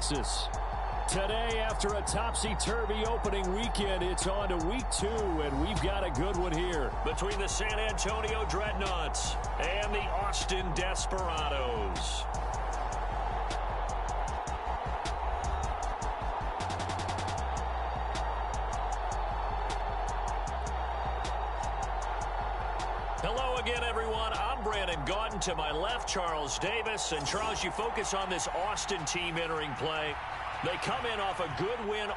Texas. Today, after a topsy-turvy opening weekend, it's on to week 2, and we've got a good one here. Between the San Antonio Dreadnoughts and the Austin Desperados. Hello again, everyone. I'm Brandon Gaudin. To my left, Charles Davis. And Charles, you focus on this Austin team entering play. They come in off a good win.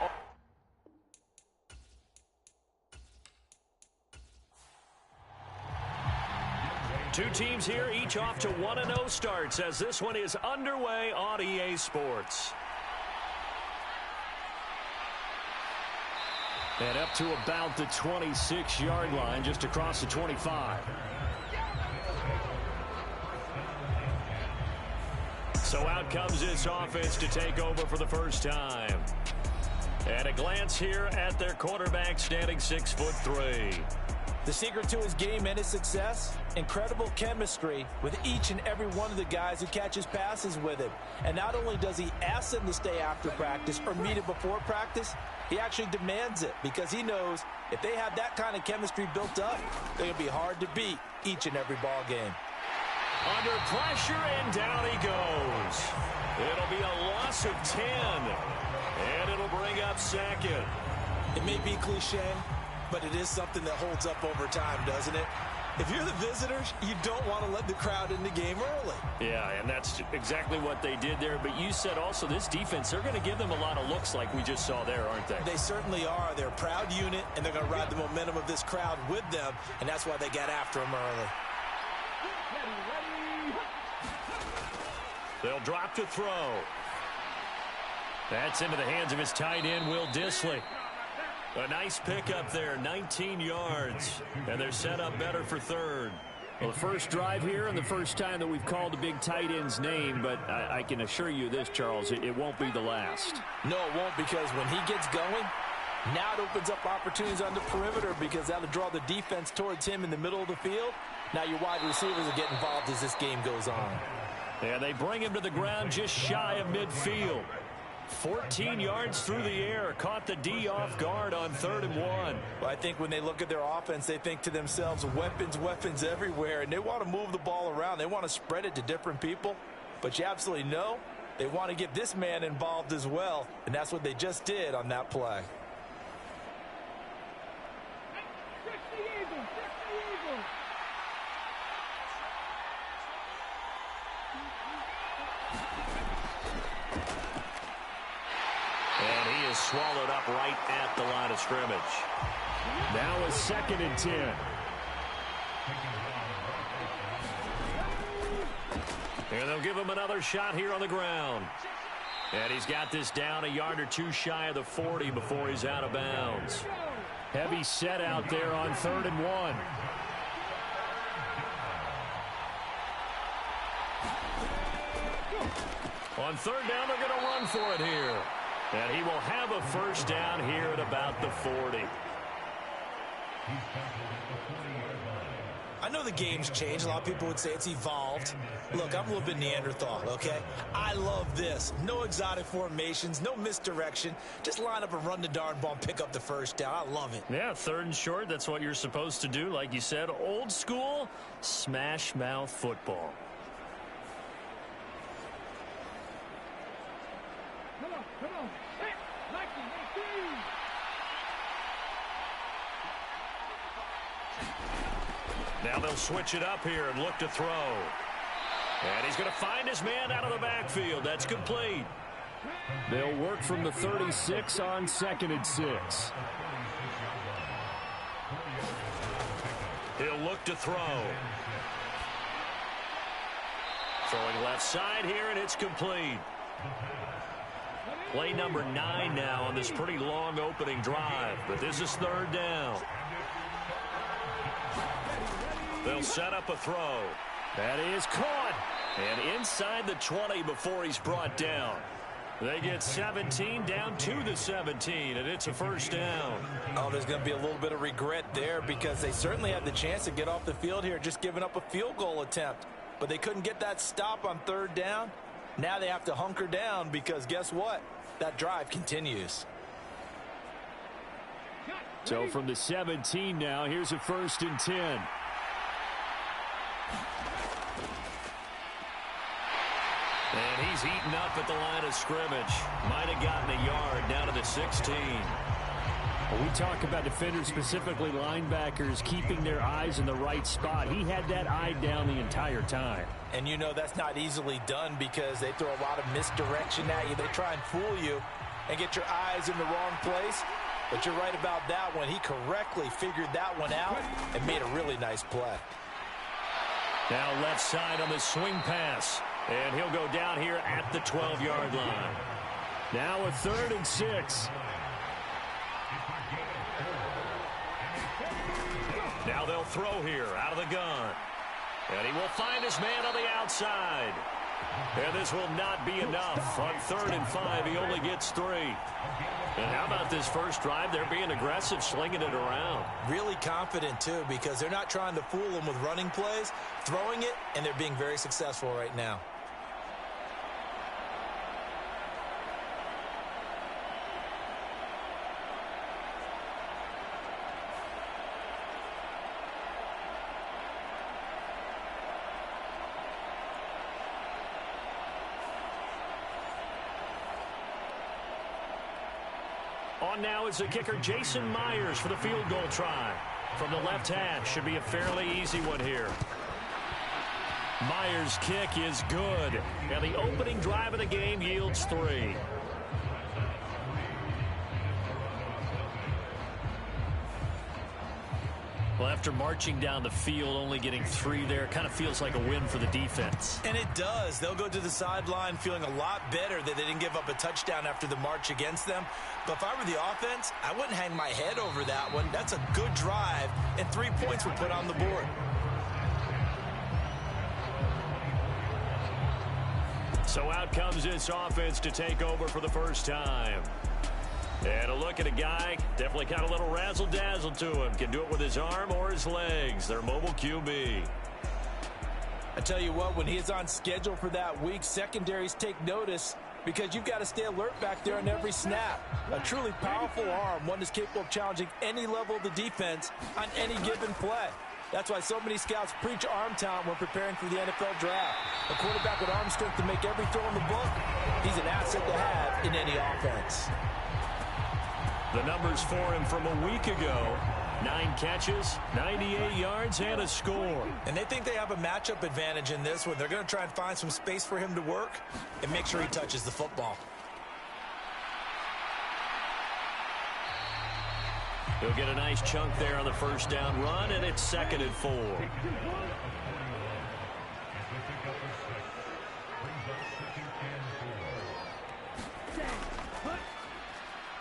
Two teams here, each off to 1-0 starts as this one is underway on EA Sports. And up to about the 26-yard line, just across the 25. So out comes this offense to take over for the first time. And a glance here at their quarterback, standing 6'3". The secret to his game and his success, incredible chemistry with each and every one of the guys who catches passes with him. And not only does he ask them to stay after practice or meet it before practice, he actually demands it because he knows if they have that kind of chemistry built up, they're going to be hard to beat each and every ball game. Under pressure, and down he goes. It'll be a loss of 10, and it'll bring up second. It may be cliche, but it is something that holds up over time, doesn't it? If you're the visitors, you don't want to let the crowd in the game early. Yeah, and that's exactly what they did there. But you said also this defense, they're going to give them a lot of looks like we just saw there, aren't they? They certainly are. They're a proud unit, and they're going to ride the momentum of this crowd with them, and that's why they got after them early. They'll drop to throw. That's into the hands of his tight end, Will Dissly. A nice pickup there, 19 yards. And they're set up better for third. Well, the first drive here and the first time that we've called the big tight end's name, but I can assure you this, Charles, it won't be the last. No, it won't, because when he gets going, now it opens up opportunities on the perimeter because that'll draw the defense towards him in the middle of the field. Now your wide receivers will get involved as this game goes on. And they bring him to the ground just shy of midfield. 14 yards through the air. Caught the D off guard on 3rd and 1. Well, I think when they look at their offense, they think to themselves, weapons, weapons everywhere. And they want to move the ball around. They want to spread it to different people. But you absolutely know they want to get this man involved as well. And that's what they just did on that play. Swallowed up right at the line of scrimmage. Now a 2nd and 10. And they'll give him another shot here on the ground. And he's got this down a yard or two shy of the 40 before he's out of bounds. Heavy set out there on 3rd and 1. On 3rd down, they're going to run for it here. And he will have a first down here at about the 40. I know the game's changed. A lot of people would say it's evolved. Look, I'm a little bit Neanderthal, okay? I love this. No exotic formations, no misdirection. Just line up and run the darn ball and pick up the first down. I love it. Yeah, 3rd and short, that's what you're supposed to do. Like you said, old school, smash mouth football. Come on. Hey, Mikey, now they'll switch it up here and look to throw. And he's going to find his man out of the backfield. That's complete. They'll work from the 36 on 2nd and 6. He'll look to throw. Throwing left side here, and it's complete. Play number 9 now on this pretty long opening drive. But this is 3rd down. They'll set up a throw. That is caught. And inside the 20 before he's brought down. They get 17 down to the 17, and it's a first down. Oh, there's going to be a little bit of regret there because they certainly had the chance to get off the field here, just giving up a field goal attempt. But they couldn't get that stop on 3rd down. Now they have to hunker down because guess what? That drive continues. So from the 17 now, here's a 1st and 10. And he's eaten up at the line of scrimmage. Might have gotten a yard down to the 16. Well, we talk about defenders, specifically linebackers, keeping their eyes in the right spot. He had that eye down the entire time. And you know that's not easily done because they throw a lot of misdirection at you. They try and fool you and get your eyes in the wrong place. But you're right about that one. He correctly figured that one out and made a really nice play. Now left side on the swing pass. And he'll go down here at the 12-yard line. Now a 3rd and 6. Now they'll throw here out of the gun. And he will find his man on the outside. And this will not be enough. On 3rd and 5, he only gets 3. And how about this first drive? They're being aggressive, slinging it around. Really confident, too, because they're not trying to fool them with running plays, throwing it, and they're being very successful right now. On now is the kicker, Jason Myers, for the field goal try. From the left hash, should be a fairly easy one here. Myers' kick is good. And the opening drive of the game yields 3. Well, after marching down the field, only getting 3 there, kind of feels like a win for the defense. And it does. They'll go to the sideline feeling a lot better that they didn't give up a touchdown after the march against them. But if I were the offense, I wouldn't hang my head over that one. That's a good drive, and 3 points were put on the board. So out comes this offense to take over for the first time. And a look at a guy, definitely got a little razzle-dazzle to him. Can do it with his arm or his legs. Their mobile QB. I tell you what, when he's on schedule for that week, secondaries take notice because you've got to stay alert back there on every snap. A truly powerful arm, one that's capable of challenging any level of the defense on any given play. That's why so many scouts preach arm talent when preparing for the NFL draft. A quarterback with arm strength to make every throw in the book, he's an asset to have in any offense. The numbers for him from a week ago: 9 catches, 98 yards, and a score. And they think they have a matchup advantage in this one. They're going to try and find some space for him to work and make sure he touches the football. He'll get a nice chunk there on the first down run, and it's 2nd and 4.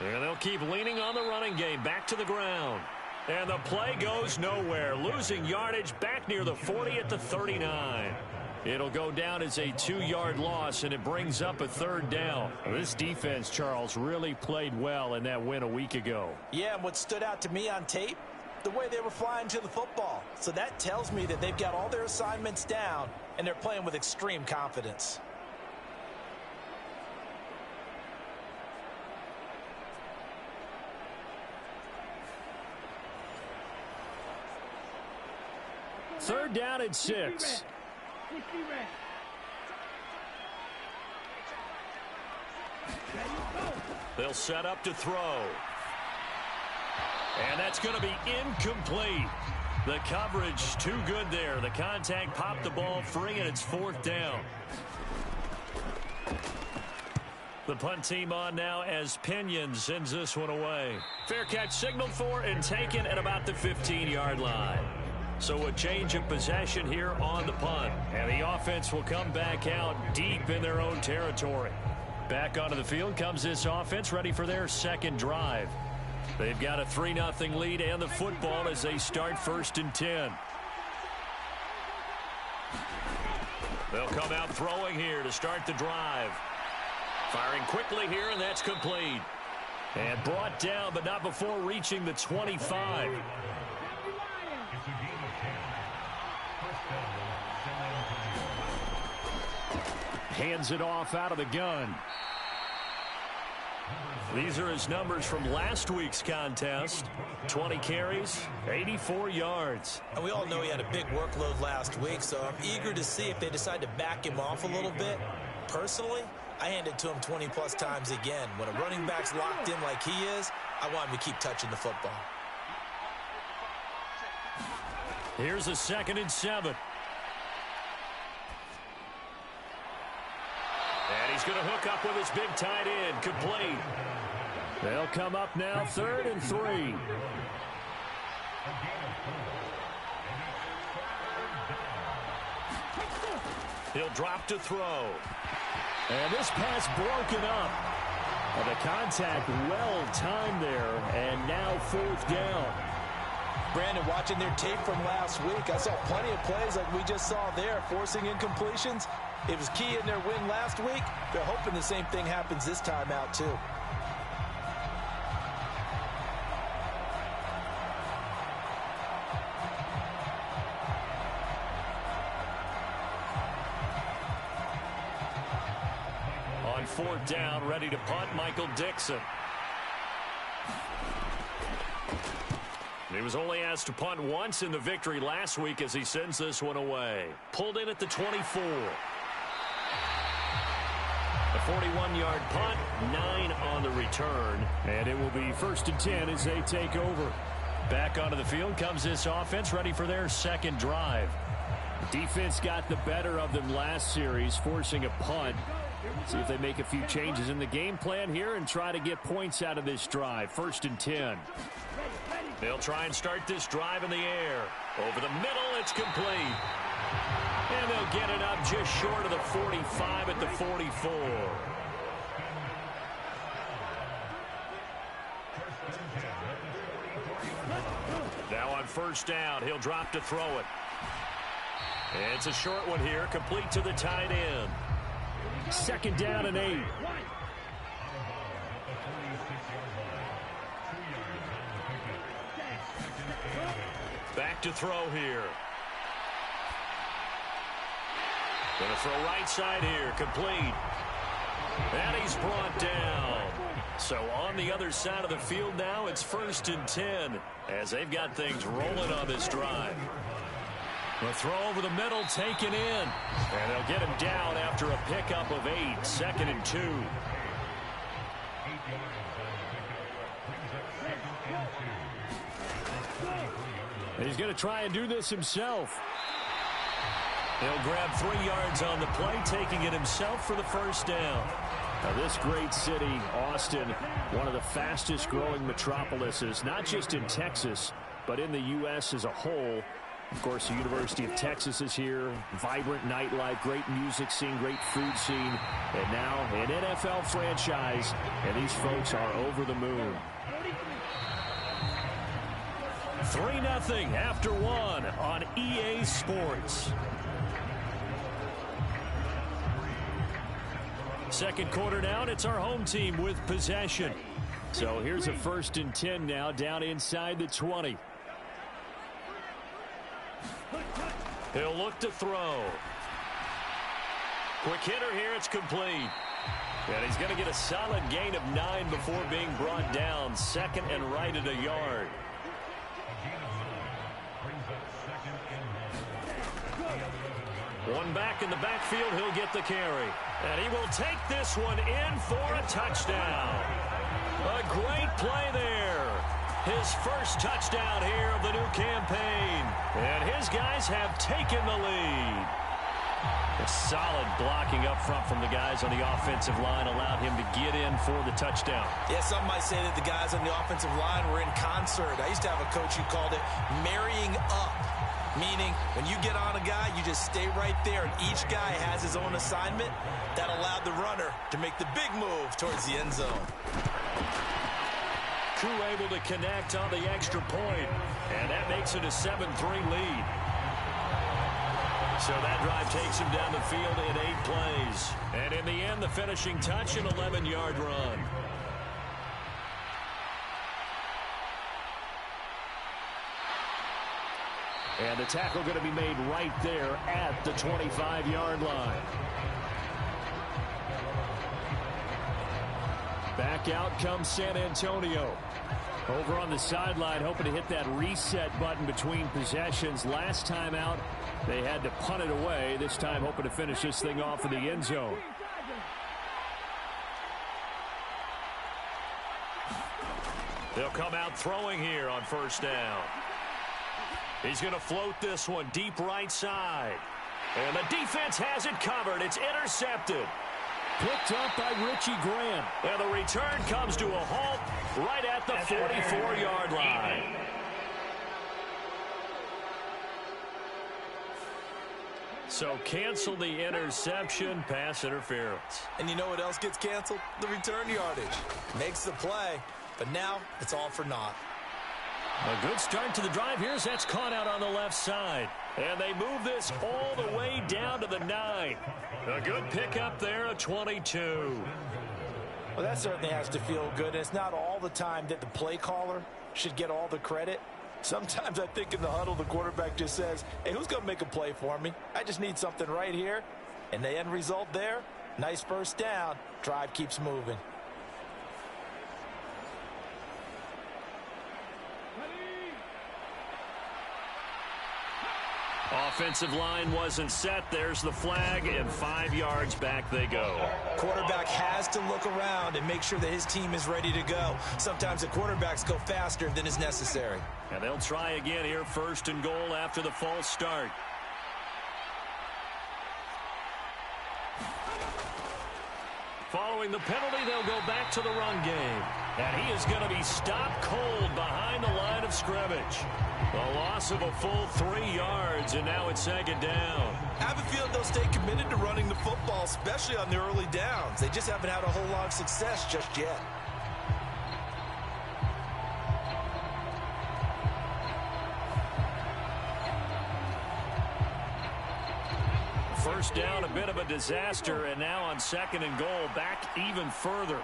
And they'll keep leaning on the running game. Back to the ground. And the play goes nowhere. Losing yardage back near the 40 at the 39. It'll go down as a 2-yard loss, and it brings up a 3rd down. This defense, Charles, really played well in that win a week ago. Yeah, and what stood out to me on tape, the way they were flying to the football. So that tells me that they've got all their assignments down, and they're playing with extreme confidence. Third down and 6. They'll set up to throw. And that's going to be incomplete. The coverage too good there. The contact popped the ball free, and it's 4th down. The punt team on now as Pinion sends this one away. Fair catch signaled for and taken at about the 15-yard line. So a change of possession here on the punt. And the offense will come back out deep in their own territory. Back onto the field comes this offense, ready for their 2nd drive. They've got a 3-0 lead and the football as they start 1st and 10. They'll come out throwing here to start the drive. Firing quickly here, and that's complete. And brought down, but not before reaching the 25. hands it off out of the gun. These are his numbers from last week's contest. 20 carries, 84 yards. And we all know he had a big workload last week, so I'm eager to see if they decide to back him off a little bit. Personally, I hand it to him 20-plus times again. When a running back's locked in like he is, I want him to keep touching the football. Here's a 2nd and 7. And he's going to hook up with his big tight end, complete. They'll come up now 3rd and 3. He'll drop to throw. And this pass broken up. And the contact well timed there, and now 4th down. Brandon, watching their tape from last week, I saw plenty of plays like we just saw there, forcing incompletions. It was key in their win last week. They're hoping the same thing happens this time out, too. On 4th down, ready to punt, Michael Dixon. He was only asked to punt once in the victory last week as he sends this one away. Pulled in at the 24. A 41-yard punt, 9 on the return. And it will be 1st and 10 as they take over. Back onto the field comes this offense, ready for their 2nd drive. Defense got the better of them last series, forcing a punt. See if they make a few changes in the game plan here and try to get points out of this drive. 1st and 10. They'll try and start this drive in the air. Over the middle, it's complete. And they'll get it up just short of the 45 at the 44. Now on 1st down, he'll drop to throw it. It's a short one here, complete to the tight end. 2nd down and 8. Back to throw here. Going to throw right side here, complete. And he's brought down. So on the other side of the field now, it's 1st and 10 as they've got things rolling on this drive. The throw over the middle taken in. And they'll get him down after a pickup of 8. 2nd and 2. He's going to try and do this himself. He'll grab 3 yards on the play, taking it himself for the 1st down. Now this great city, Austin, one of the fastest growing metropolises, not just in Texas, but in the U.S. as a whole. Of course, the University of Texas is here. Vibrant nightlife, great music scene, great food scene. And now an NFL franchise, and these folks are over the moon. 3-0 after 1 on EA Sports. 2nd quarter down, it's our home team with possession. So here's a 1st and 10 now, down inside the 20. He'll look to throw. Quick hitter here, it's complete. And he's going to get a solid gain of 9 before being brought down. 2nd and right at a yard. One back in the backfield, he'll get the carry. And he will take this one in for a touchdown. A great play there. His first touchdown here of the new campaign. And his guys have taken the lead. A solid blocking up front from the guys on the offensive line allowed him to get in for the touchdown. Yeah, some might say that the guys on the offensive line were in concert. I used to have a coach who called it marrying up. Meaning, when you get on a guy, you just stay right there, and each guy has his own assignment. That allowed the runner to make the big move towards the end zone. Koo able to connect on the extra point, and that makes it a 7-3 lead. So that drive takes him down the field in 8 plays. And in the end, the finishing touch, an 11-yard run. And the tackle going to be made right there at the 25-yard line. Back out comes San Antonio. Over on the sideline, hoping to hit that reset button between possessions. Last time out, they had to punt it away. This time, hoping to finish this thing off in the end zone. They'll come out throwing here on first down. He's going to float this one deep right side. And the defense has it covered. It's intercepted. Picked up by Richie Graham. And the return comes to a halt right at the 44-yard line. So cancel the interception, pass interference. And you know what else gets canceled? The return yardage. Makes the play, but now it's all for naught. A good start to the drive here as that's caught out on the left side. And they move this all the way down to the 9. A good pickup there, a 22. Well, that certainly has to feel good. It's not all the time that the play caller should get all the credit. Sometimes I think in the huddle, the quarterback just says, hey, who's going to make a play for me? I just need something right here. And the end result there, nice first down. Drive keeps moving. Offensive line wasn't set. There's the flag, and 5 yards back they go. Quarterback has to look around and make sure that his team is ready to go. Sometimes the quarterbacks go faster than is necessary. And they'll try again here, first and goal after the false start. Following the penalty, they'll go back to the run game. And he is going to be stopped cold behind the line of scrimmage. A loss of a full 3 yards, and now it's second down. I have a feeling they'll stay committed to running the football, especially on the early downs. They just haven't had a whole lot of success just yet. First down, a bit of a disaster, and now on second and goal, back even further.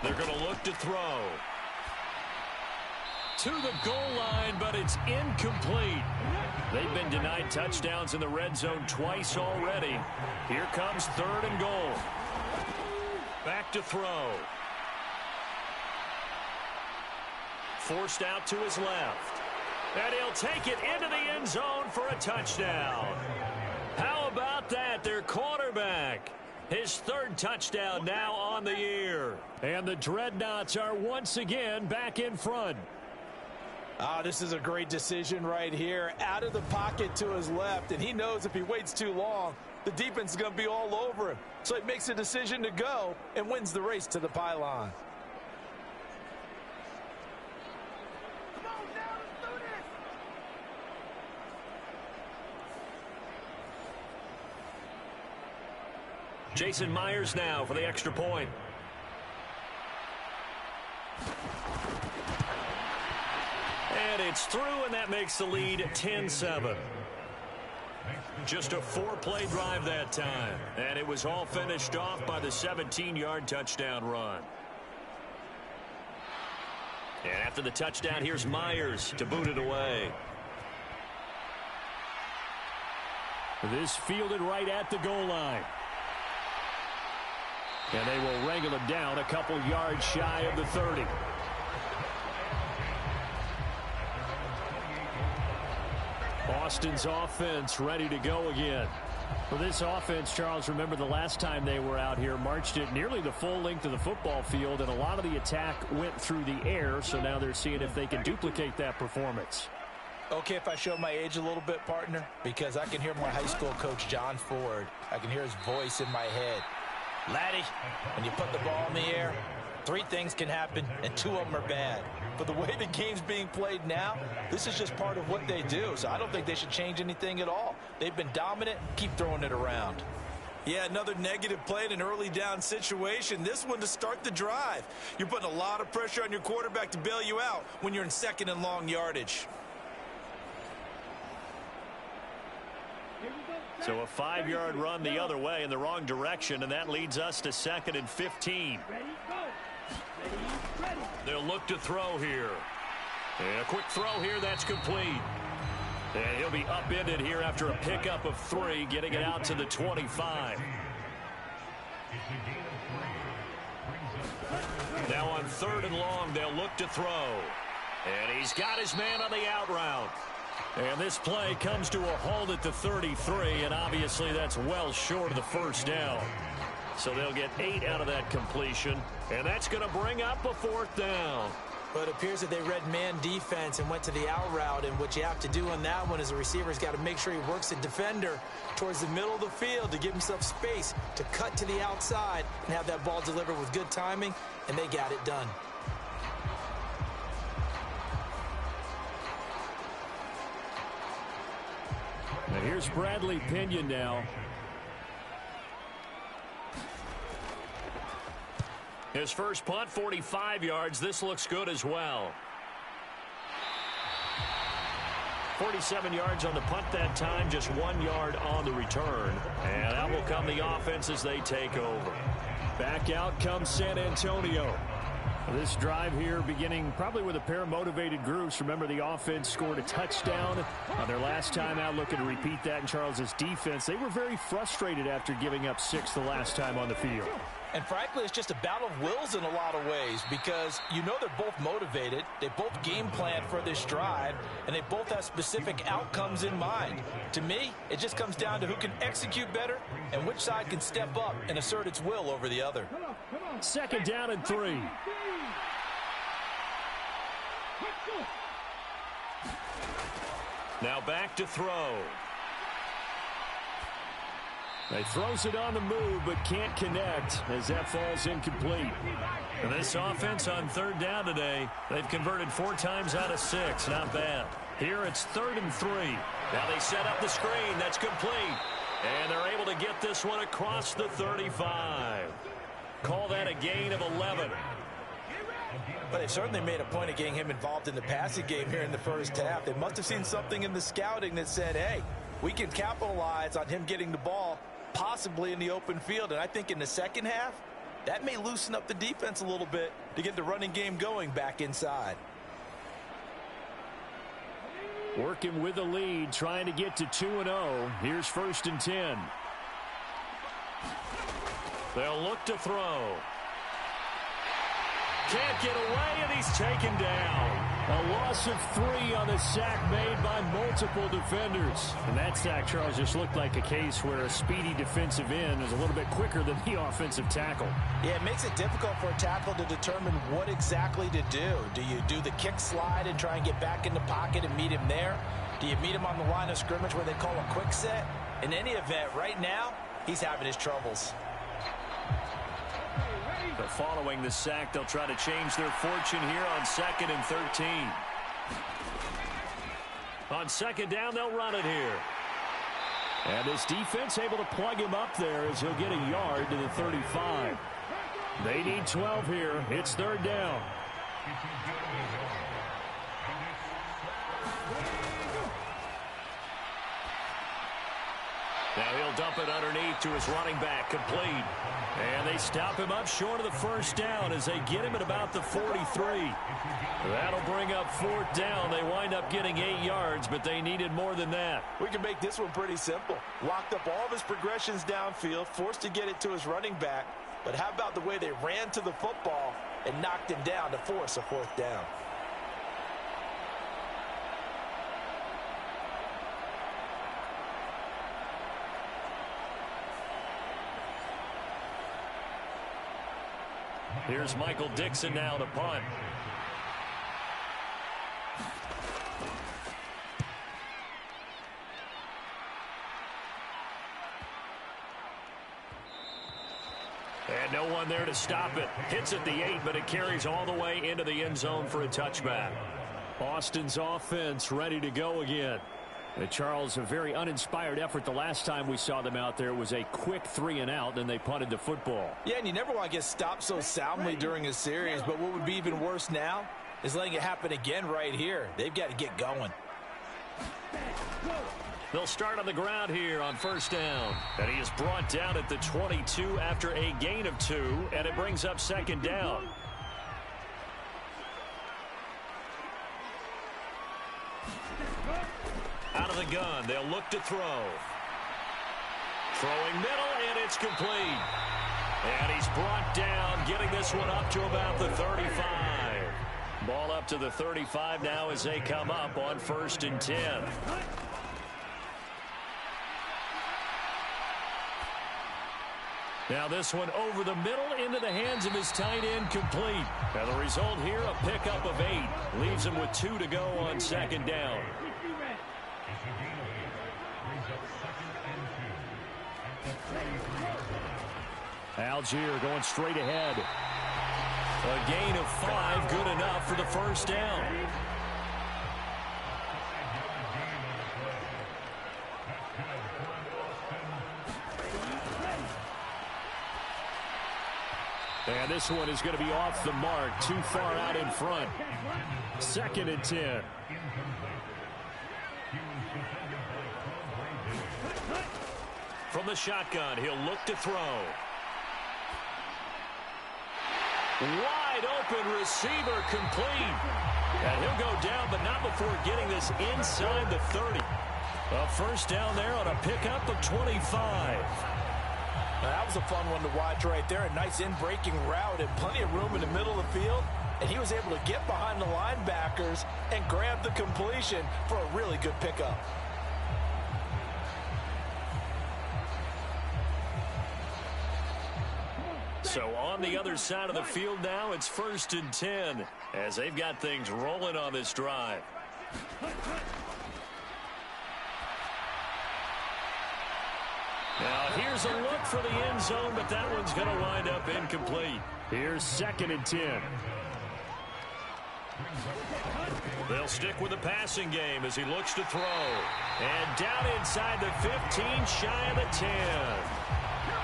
They're going to look to throw. To the goal line, but it's incomplete. They've been denied touchdowns in the red zone twice already. Here comes third and goal. Back to throw. Forced out to his left. And he'll take it into the end zone for a touchdown. How about that? Their quarterback. His third touchdown now on the year. And the Dreadnoughts are once again back in front. This is a great decision right here. Out of the pocket to his left, and he knows if he waits too long, the defense is going to be all over him. So he makes a decision to go and wins the race to the pylon. Jason Myers now for the extra point. And it's through, and that makes the lead 10-7. Just a 4-play drive that time. And it was all finished off by the 17-yard touchdown run. And after the touchdown, here's Myers to boot it away. This fielded right at the goal line. And they will wrangle him down a couple yards shy of the 30. Austin's offense ready to go again. Well, this offense, Charles, remember the last time they were out here, marched it nearly the full length of the football field, and a lot of the attack went through the air, so now they're seeing if they can duplicate that performance. Okay, if I show my age a little bit, partner, because I can hear my high school coach, John Ford. I can hear his voice in my head. Laddie, when you put the ball in the air, 3 things can happen, and 2 of them are bad. But the way the game's being played now, this is just part of what they do. So I don't think they should change anything at all. They've been dominant. Keep throwing it around. Yeah, another negative play in an early down situation. This one to start the drive. You're putting a lot of pressure on your quarterback to bail you out when you're in second and long yardage. So a 5-yard run the other way in the wrong direction, and that leads us to second and 15. They'll look to throw here. And a quick throw here, that's complete. And he'll be upended here after a pickup of 3, getting it out to the 25. Now on 3rd and long, they'll look to throw. And he's got his man on the out route. And this play comes to a halt at the 33, and obviously that's well short of the first down. So they'll get 8 out of that completion, and that's going to bring up a 4th down. But it appears that they read man defense and went to the out route, and what you have to do on that one is the receiver's got to make sure he works the defender towards the middle of the field to give himself space to cut to the outside and have that ball delivered with good timing, and they got it done. And here's Bradley Pinion now. His first punt, 45 yards. This looks good as well. 47 yards on the punt that time, just 1 yard on the return. And out will come the offense as they take over. Back out comes San Antonio. This drive here beginning probably with a pair of motivated groups. Remember, the offense scored a touchdown on their last time out, looking to repeat that in Charles's defense. They were very frustrated after giving up 6 the last time on the field. And frankly, it's just a battle of wills in a lot of ways because you know they're both motivated, they both game plan for this drive, and they both have specific outcomes in mind. To me, it just comes down to who can execute better and which side can step up and assert its will over the other. 2nd down and 3. Now back to throw. He throws it on the move, but can't connect as that falls incomplete. And this offense on 3rd down today, they've converted 4 times out of 6. Not bad. Here it's 3rd and 3. Now they set up the screen. That's complete. And they're able to get this one across the 35. Call that a gain of 11. But they've certainly made a point of getting him involved in the passing game here in the first half. They must have seen something in the scouting that said, hey, we can capitalize on him getting the ball possibly in the open field. And I think in the second half, that may loosen up the defense a little bit to get the running game going back inside. Working with the lead, trying to get to 2-0. Here's 1st and 10. They'll look to throw. Can't get away, and he's taken down. A loss of 3 on the sack made by multiple defenders. And that sack, Charles, just looked like a case where a speedy defensive end is a little bit quicker than the offensive tackle. Yeah, it makes it difficult for a tackle to determine what exactly to do. Do you do the kick slide and try and get back in the pocket and meet him there? Do you meet him on the line of scrimmage where they call a quick set? In any event, right now, he's having his troubles. But following the sack, they'll try to change their fortune here on 2nd and 13. On 2nd down, they'll run it here. And this defense able to plug him up there as he'll get a yard to the 35. They need 12 here. It's 3rd down. Now he'll dump it underneath to his running back, complete. And they stop him up short of the 1st down as they get him at about the 43. That'll bring up 4th down. They wind up getting 8 yards, but they needed more than that. We can make this one pretty simple. Locked up all of his progressions downfield, forced to get it to his running back. But how about the way they ran to the football and knocked him down to force a 4th down? Here's Michael Dixon now to punt. And no one there to stop it. Hits at the 8, but it carries all the way into the end zone for a touchback. Austin's offense ready to go again. Charles, a very uninspired effort. The last time we saw them out there was a quick 3 and out, and they punted the football. Yeah, and you never want to get stopped so soundly during a series, but what would be even worse now is letting it happen again right here. They've got to get going. They'll start on the ground here on 1st down. And he is brought down at the 22 after a gain of 2, and it brings up 2nd down. Out of the gun, they'll look to throw. Throwing middle, and it's complete. And he's brought down, getting this one up to about the 35. Ball up to the 35 now as they come up on 1st and 10. Now this one over the middle into the hands of his tight end, complete. And the result here, a pickup of 8. Leaves him with 2 to go on 2nd down. Algier going straight ahead. A gain of 5, good enough for the 1st down. And this one is going to be off the mark, too far out in front. 2nd and 10. From the shotgun, he'll look to throw. Wide open receiver, complete. And he'll go down, but not before getting this inside the 30. A 1st down there on a pickup of 25. Now, that was a fun one to watch right there. A nice in-breaking route and plenty of room in the middle of the field. And he was able to get behind the linebackers and grab the completion for a really good pickup. So on the other side of the field now, it's 1st and 10 as they've got things rolling on this drive. Now here's a look for the end zone, but that one's going to wind up incomplete. Here's 2nd and 10. They'll stick with the passing game as he looks to throw. And down inside the 15, shy of the 10.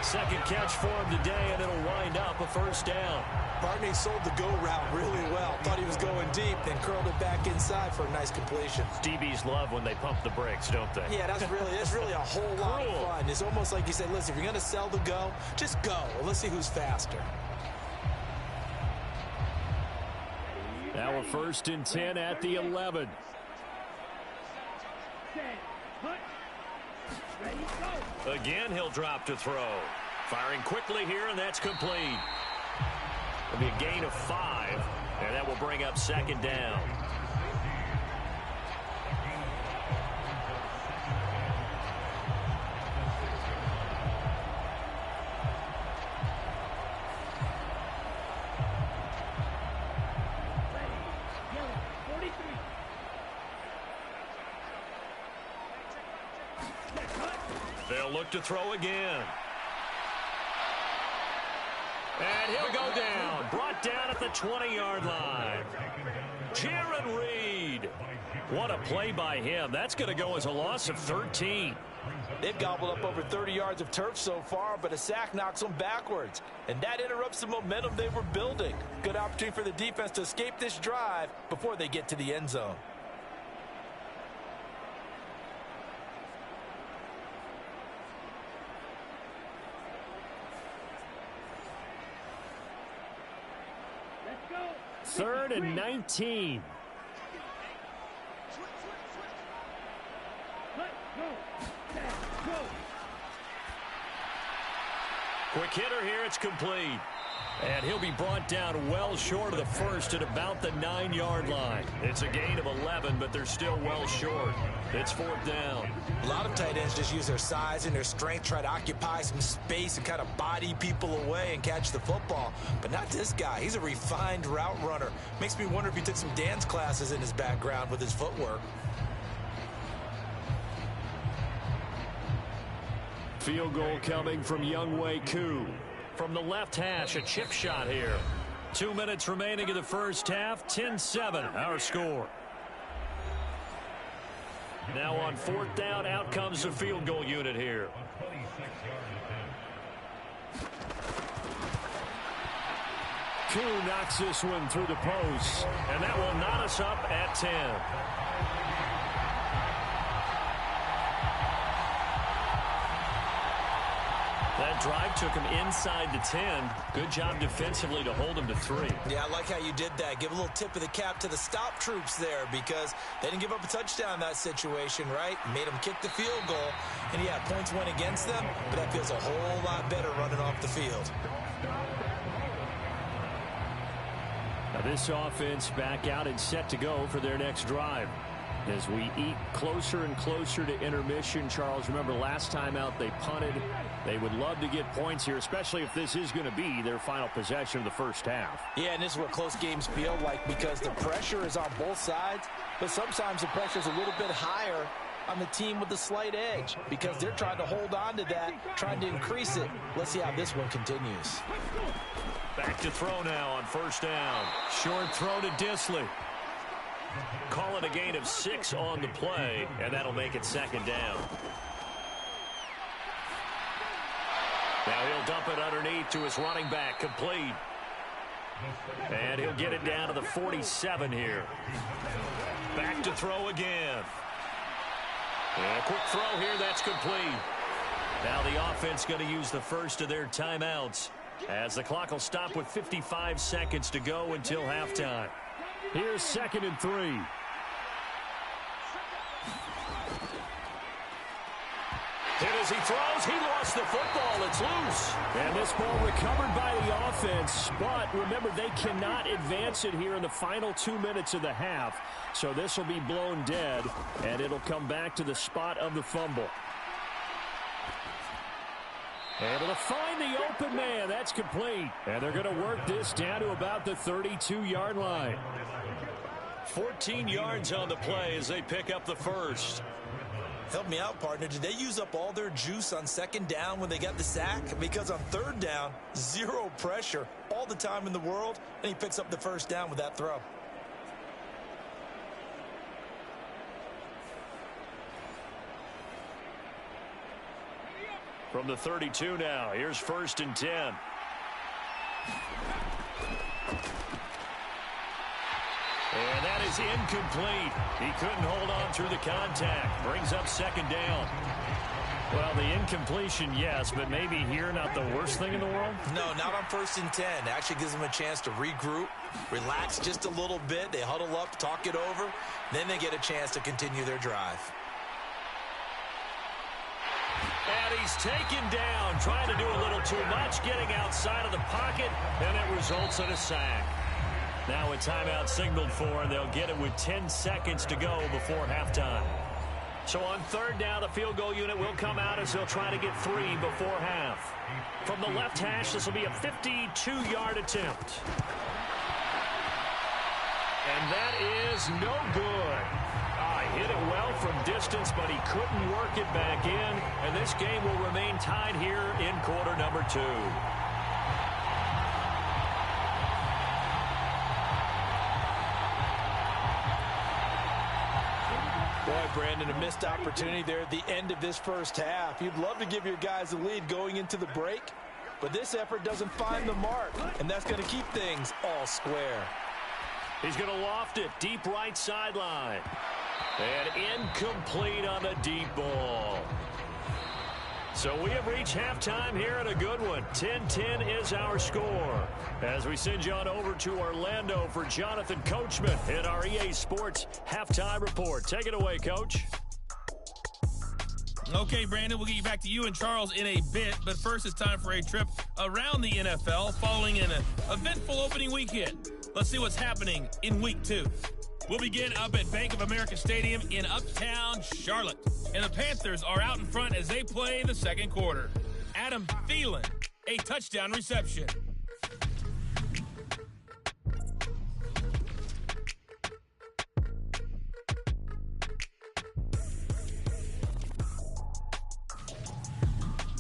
2nd catch for him today, and it'll wind up a 1st down. Barney sold the go route really well. Thought he was going deep, then curled it back inside for a nice completion. DBs love when they pump the brakes, don't they? Yeah, that's really a whole lot of fun. It's almost like you said, listen, if you're going to sell the go, just go. Well, let's see who's faster. Now a 1st and 10 at the 11. Again, he'll drop to throw. Firing quickly here, and that's complete. It'll be a gain of 5, and that will bring up 2nd down. They'll look to throw again. And he'll go down. Brought down at the 20-yard line. Jaron Reed. What a play by him. That's going to go as a loss of 13. They've gobbled up over 30 yards of turf so far, but a sack knocks them backwards. And that interrupts the momentum they were building. Good opportunity for the defense to escape this drive before they get to the end zone. Third and 19. Quick hitter here, it's complete. And he'll be brought down well short of the 1st at about the 9-yard line. It's a gain of 11, but they're still well short. It's 4th down. A lot of tight ends just use their size and their strength, try to occupy some space and kind of body people away and catch the football. But not this guy. He's a refined route runner. Makes me wonder if he took some dance classes in his background with his footwork. Field goal coming from Younghoe Koo. From the left hash, a chip shot here. 2 minutes remaining in the first half. 10-7, our score. Now on 4th down, out comes the field goal unit here. Koo knocks this one through the post, and that will knot us up at 10. That drive took him inside the 10. Good job defensively to hold him to 3. Yeah, I like how you did that. Give a little tip of the cap to the stop troops there because they didn't give up a touchdown in that situation, right? Made them kick the field goal. And, yeah, points went against them, but that feels a whole lot better running off the field. Now this offense back out and set to go for their next drive. As we eat closer and closer to intermission, Charles, remember last time out they punted. They would love to get points here, especially if this is going to be their final possession of the first half. Yeah, and this is what close games feel like because the pressure is on both sides, but sometimes the pressure is a little bit higher on the team with the slight edge because they're trying to hold on to that, trying to increase it. Let's see how this one continues. Back to throw now on first down. Short throw to Disley. Call it a gain of 6 on the play, and that'll make it second down. Now he'll dump it underneath to his running back, complete. And he'll get it down to the 47 here. Back to throw again. And a quick throw here, that's complete. Now the offense going to use the first of their timeouts as the clock will stop with 55 seconds to go until halftime. Here's 2nd and 3. Hit as he throws. He lost the football. It's loose. And this ball recovered by the offense. But remember, they cannot advance it here in the final 2 minutes of the half. So this will be blown dead, and it'll come back to the spot of the fumble. Able to find the open man. That's complete. And they're going to work this down to about the 32-yard line. 14 yards on the play as they pick up the first. Help me out, partner. Did they use up all their juice on second down when they got the sack? Because on third down, zero pressure, all the time in the world, and he picks up the first down with that throw. From the 32 now, here's 1st and 10. And that is incomplete. He couldn't hold on through the contact. Brings up second down. Well, the incompletion, yes, but maybe here not the worst thing in the world? No, not on 1st and 10. Actually gives them a chance to regroup, relax just a little bit. They huddle up, talk it over. Then they get a chance to continue their drive. And he's taken down, trying to do a little too much, getting outside of the pocket, and it results in a sack. Now a timeout signaled for, and they'll get it with 10 seconds to go before halftime. So on third down, the field goal unit will come out as they'll try to get 3 before half. From the left hash, this will be a 52-yard attempt. And that is no good. Hit it well from distance, but he couldn't work it back in. And this game will remain tied here in quarter number 2. Boy, Brandon, a missed opportunity there at the end of this first half. You'd love to give your guys a lead going into the break, but this effort doesn't find the mark, and that's going to keep things all square. He's going to loft it deep right sideline. And incomplete on the deep ball. So we have reached halftime here at a good one. 10-10 is our score. As we send you on over to Orlando for Jonathan Coachman in our EA Sports Halftime Report. Take it away, Coach. Okay, Brandon, we'll get you back to you and Charles in a bit. But first, it's time for a trip around the NFL following an eventful opening weekend. Let's see what's happening in Week 2. We'll begin up at Bank of America Stadium in Uptown Charlotte. And the Panthers are out in front as they play the second quarter. Adam Thielen, a touchdown reception.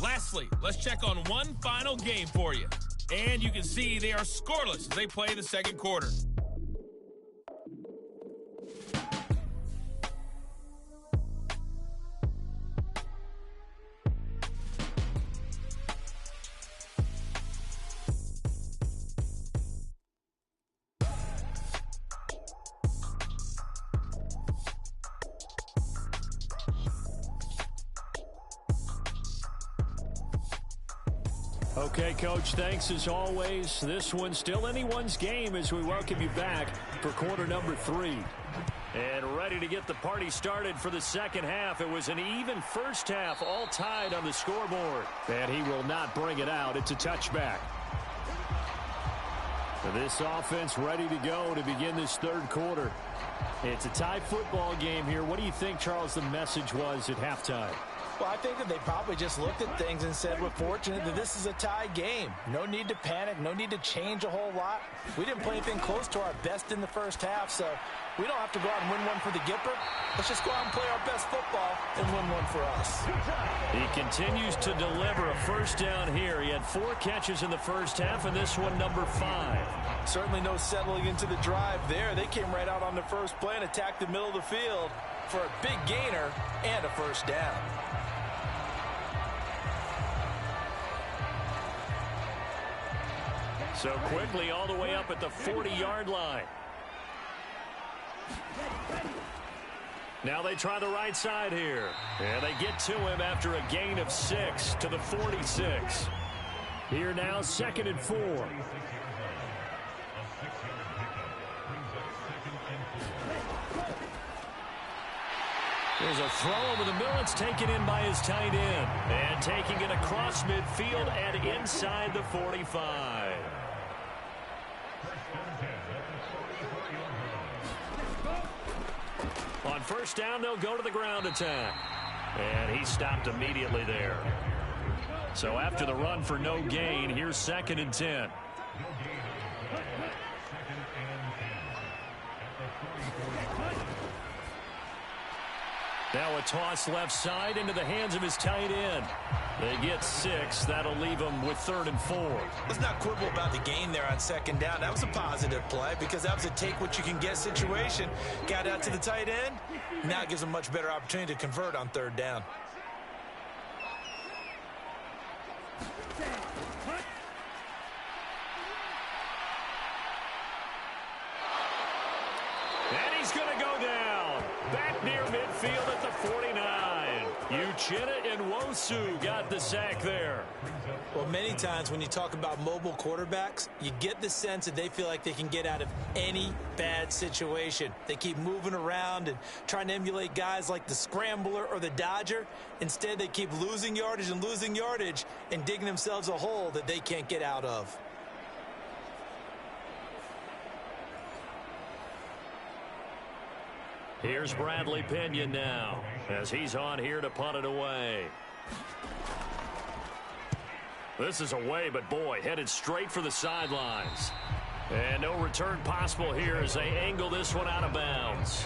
Lastly, let's check on one final game for you. And you can see they are scoreless as they play the second quarter. Okay, Coach, thanks as always. This one's still anyone's game as we welcome you back for quarter number 3. And ready to get the party started for the second half. It was an even first half, all tied on the scoreboard. And he will not bring it out. It's a touchback. This offense ready to go to begin this third quarter. It's a tie football game here. What do you think, Charles, the message was at halftime? Well, I think that they probably just looked at things and said, we're fortunate that this is a tie game. No need to panic. No need to change a whole lot. We didn't play anything close to our best in the first half, so we don't have to go out and win one for the Gipper. Let's just go out and play our best football and win one for us. He continues to deliver a first down here. He had 4 catches in the first half, and this one number 5. Certainly no settling into the drive there. They came right out on the first play and attacked the middle of the field for a big gainer and a first down. So quickly all the way up at the 40-yard line. Now they try the right side here. And they get to him after a gain of 6 to the 46. Here now, 2nd and 4. There's a throw over the middle. It's taken in by his tight end. And taking it across midfield and inside the 45. On first down, they'll go to the ground attack. And he stopped immediately there. So after the run for no gain, here's 2nd and 10. Now a toss left side into the hands of his tight end. They get 6. That'll leave them with 3rd and 4. Let's not quibble about the gain there on 2nd down. That was a positive play because that was a take-what-you-can-get situation. Got out to the tight end. Now it gives them a much better opportunity to convert on 3rd down. And he's going to go down. Back near midfield at the 49. Uchenna Nwosu got the sack there. Well, many times when you talk about mobile quarterbacks, you get the sense that they feel like they can get out of any bad situation. They keep moving around and trying to emulate guys like the Scrambler or the Dodger. Instead, they keep losing yardage and digging themselves a hole that they can't get out of. Here's Bradley Pinion now as he's on here to punt it away. This is away, but boy, headed straight for the sidelines. And no return possible here as they angle this one out of bounds.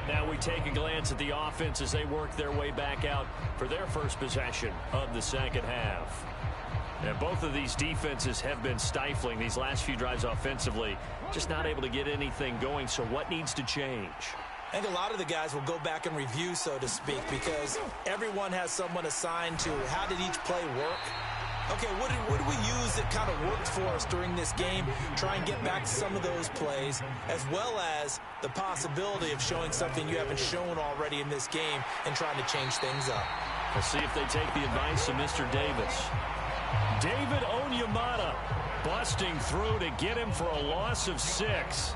Now we take a glance at the offense as they work their way back out for their first possession of the second half. And both of these defenses have been stifling these last few drives offensively. Just not able to get anything going, so what needs to change? I think a lot of the guys will go back and review, so to speak, because everyone has someone assigned to how did each play work. Okay, what did we use that kind of worked for us during this game? Try and get back to some of those plays, as well as the possibility of showing something you haven't shown already in this game and trying to change things up. Let's see if they take the advice of Mr. Davis. David Onyemata busting through to get him for a loss of 6.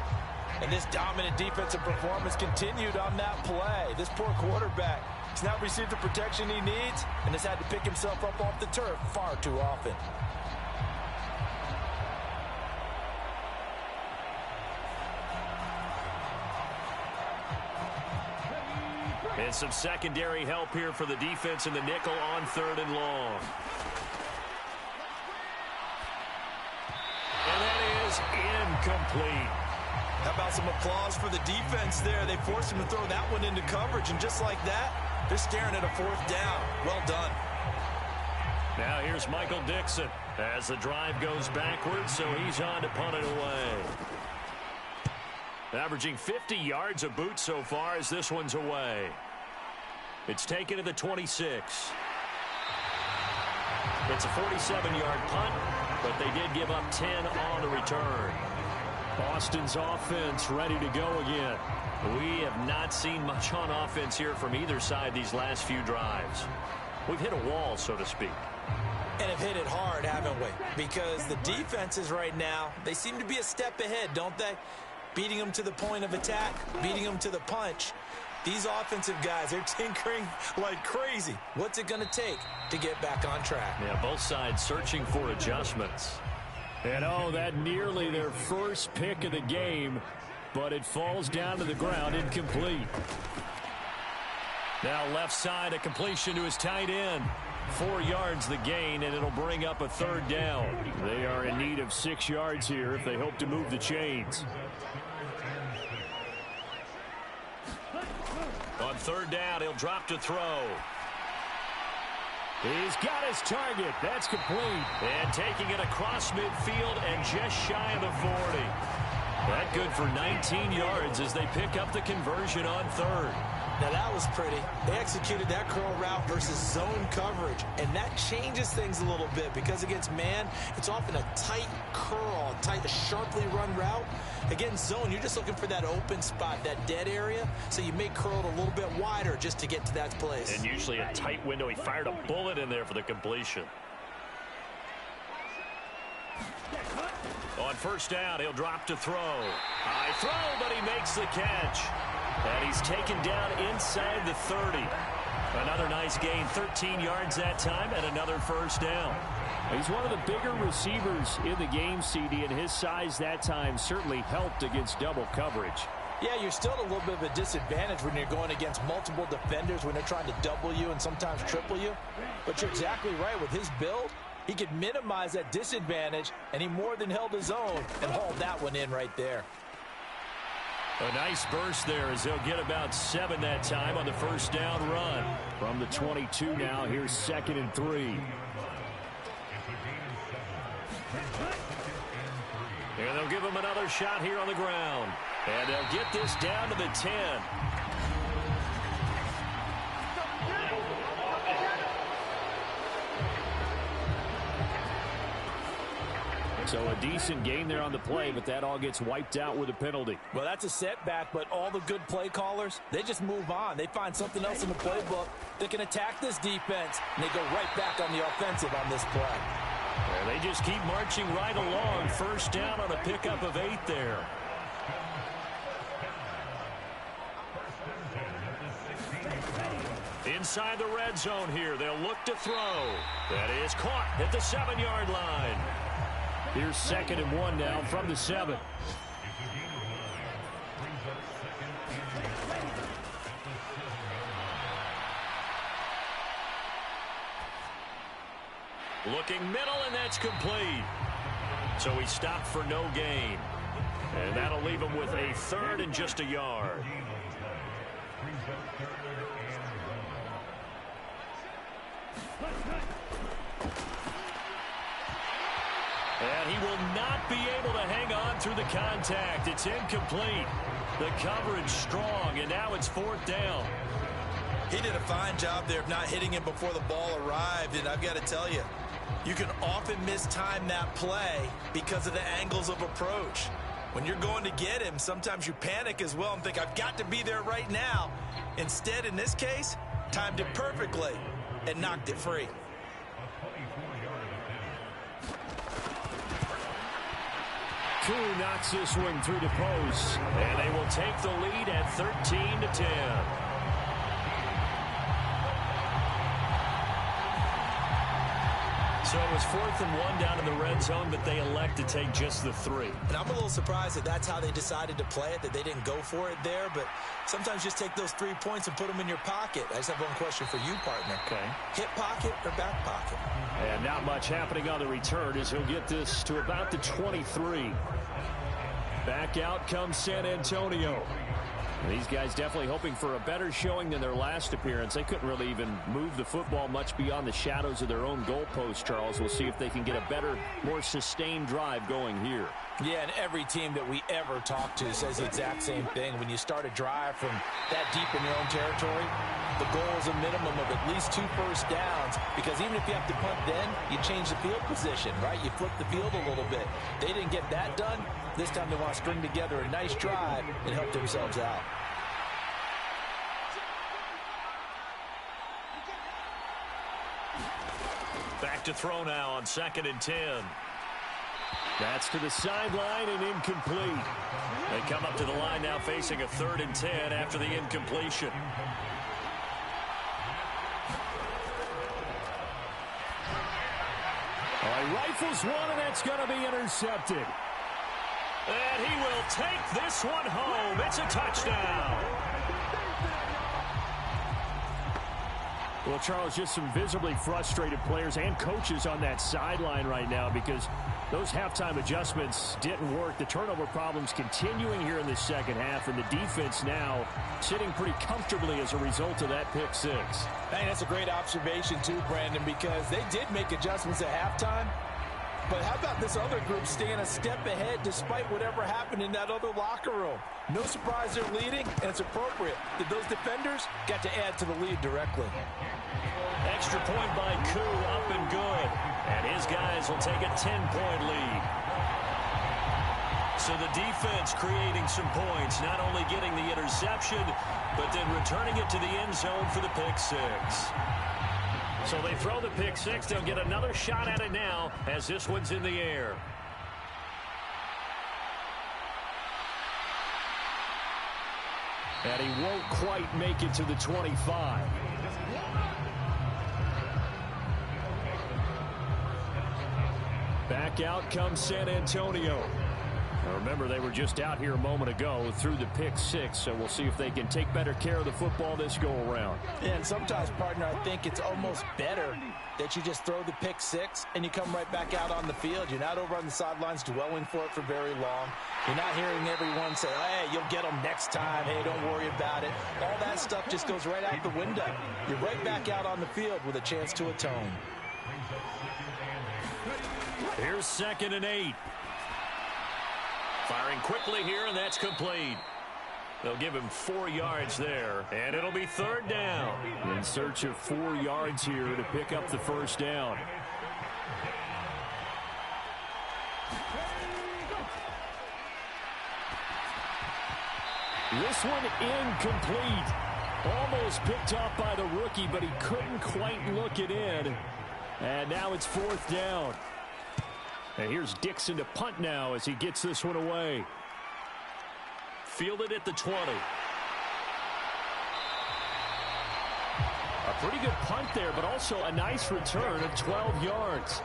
And this dominant defensive performance continued on that play. This poor quarterback has not received the protection he needs and has had to pick himself up off the turf far too often. And some secondary help here for the defense in the nickel on 3rd and long. And that is incomplete. How about some applause for the defense there? They forced him to throw that one into coverage, and just like that, they're staring at a 4th down. Well done. Now here's Michael Dixon as the drive goes backwards, so he's on to punt it away. Averaging 50 yards a boot so far as this one's away. It's taken to the 26. It's a 47-yard punt, but they did give up 10 on the return. Boston's offense ready to go again. We have not seen much on offense here from either side these last few drives. We've hit a wall, so to speak. And have hit it hard, haven't we? Because the defenses right now, they seem to be a step ahead, don't they? Beating them to the point of attack, beating them to the punch. These offensive guys, they're tinkering like crazy. What's it going to take to get back on track? Yeah, both sides searching for adjustments. And that nearly their first pick of the game, but it falls down to the ground, incomplete. Now left side, a completion to his tight end. 4 yards the gain, and it'll bring up a third down. They are in need of 6 yards here if they hope to move the chains. On third down, he'll drop to throw. He's got his target. That's complete. And taking it across midfield and just shy of the 40. That good for 19 yards as they pick up the conversion on third. Now that was pretty. They executed that curl route versus zone coverage, and that changes things a little bit because against man, it's often a tight curl, tight, sharply run route. Against zone, you're just looking for that open spot, that dead area, so you may curl it a little bit wider just to get to that place. And usually a tight window. He fired a bullet in there for the completion. On first down, he'll drop to throw. High throw, but he makes the catch. And he's taken down inside the 30. Another nice gain, 13 yards that time, and another first down. He's one of the bigger receivers in the game, CD, and his size that time certainly helped against double coverage. Yeah, you're still at a little bit of a disadvantage when you're going against multiple defenders when they're trying to double you and sometimes triple you. But you're exactly right. With his build, he could minimize that disadvantage, and he more than held his own and hauled that one in right there. A nice burst there as he'll get about 7 that time on the first down run. From the 22 now, here's 2nd and 3. And they'll give him another shot here on the ground. And they'll get this down to the 10. So a decent gain there on the play, but that all gets wiped out with a penalty. Well, that's a setback, but all the good play callers, they just move on. They find something else in the playbook that can attack this defense, and they go right back on the offensive on this play. And they just keep marching right along. First down on a pickup of 8 there. Inside the red zone here, they'll look to throw. That is caught at the 7-yard line. Here's 2nd and 1 now from the 7. Looking middle, and that's complete. So he stopped for no gain. And that'll leave him with a 3rd and just a yard. And he will not be able to hang on through the contact. It's incomplete. The coverage strong, and now it's 4th down. He did a fine job there of not hitting him before the ball arrived, and I've got to tell you, you can often mistime that play because of the angles of approach. When you're going to get him, sometimes you panic as well and think, I've got to be there right now. Instead, in this case, timed it perfectly and knocked it free. Koo knocks this one through the post, and they will take the lead at 13-10. So it was 4th and 1 down in the red zone, but they elect to take just the 3. And I'm a little surprised that that's how they decided to play it, that they didn't go for it there. But sometimes just take those 3 points and put them in your pocket. I just have one question for you, partner. Okay. Hip pocket or back pocket? And not much happening on the return as he'll get this to about the 23. Back out comes San Antonio. These guys definitely hoping for a better showing than their last appearance. They couldn't really even move the football much beyond the shadows of their own goalpost, Charles. We'll see if they can get a better, more sustained drive going here. Yeah, and every team that we ever talk to says the exact same thing. When you start a drive from that deep in your own territory, the goal is a minimum of at least 2 first downs, because even if you have to punt then, you change the field position, right? You flip the field a little bit. They didn't get that done. This time they want to string together a nice drive and help themselves out. Back to throw now on 2nd and 10. That's to the sideline and incomplete. They come up to the line now facing a 3rd and 10 after the incompletion. Well, he rifles one, and that's going to be intercepted. And he will take this one home. It's a touchdown. Well, Charles, just some visibly frustrated players and coaches on that sideline right now because those halftime adjustments didn't work. The turnover problems continuing here in the second half, and the defense now sitting pretty comfortably as a result of that pick six. Hey, that's a great observation too, Brandon, because they did make adjustments at halftime. But how about this other group staying a step ahead despite whatever happened in that other locker room? No surprise they're leading, and it's appropriate that those defenders got to add to the lead directly. Extra point by Koo, up and good. And his guys will take a 10-point lead. So the defense creating some points, not only getting the interception, but then returning it to the end zone for the pick six. So they throw the pick six. They'll get another shot at it now as this one's in the air. And he won't quite make it to the 25. Back out comes San Antonio. Now remember, they were just out here a moment ago through the pick six, so we'll see if they can take better care of the football this go-around. Yeah, and sometimes, partner, I think it's almost better that you just throw the pick six and you come right back out on the field. You're not over on the sidelines dwelling for it for very long. You're not hearing everyone say, hey, you'll get them next time. Hey, don't worry about it. All that stuff just goes right out the window. You're right back out on the field with a chance to atone. Here's 2nd and 8. Firing quickly here, and that's complete. They'll give him 4 yards there, and it'll be 3rd down. In search of 4 yards here to pick up the first down. This one incomplete. Almost picked off by the rookie, but he couldn't quite look it in. And now it's 4th down. And here's Dixon to punt now as he gets this one away. Fielded at the 20. A pretty good punt there, but also a nice return of 12 yards.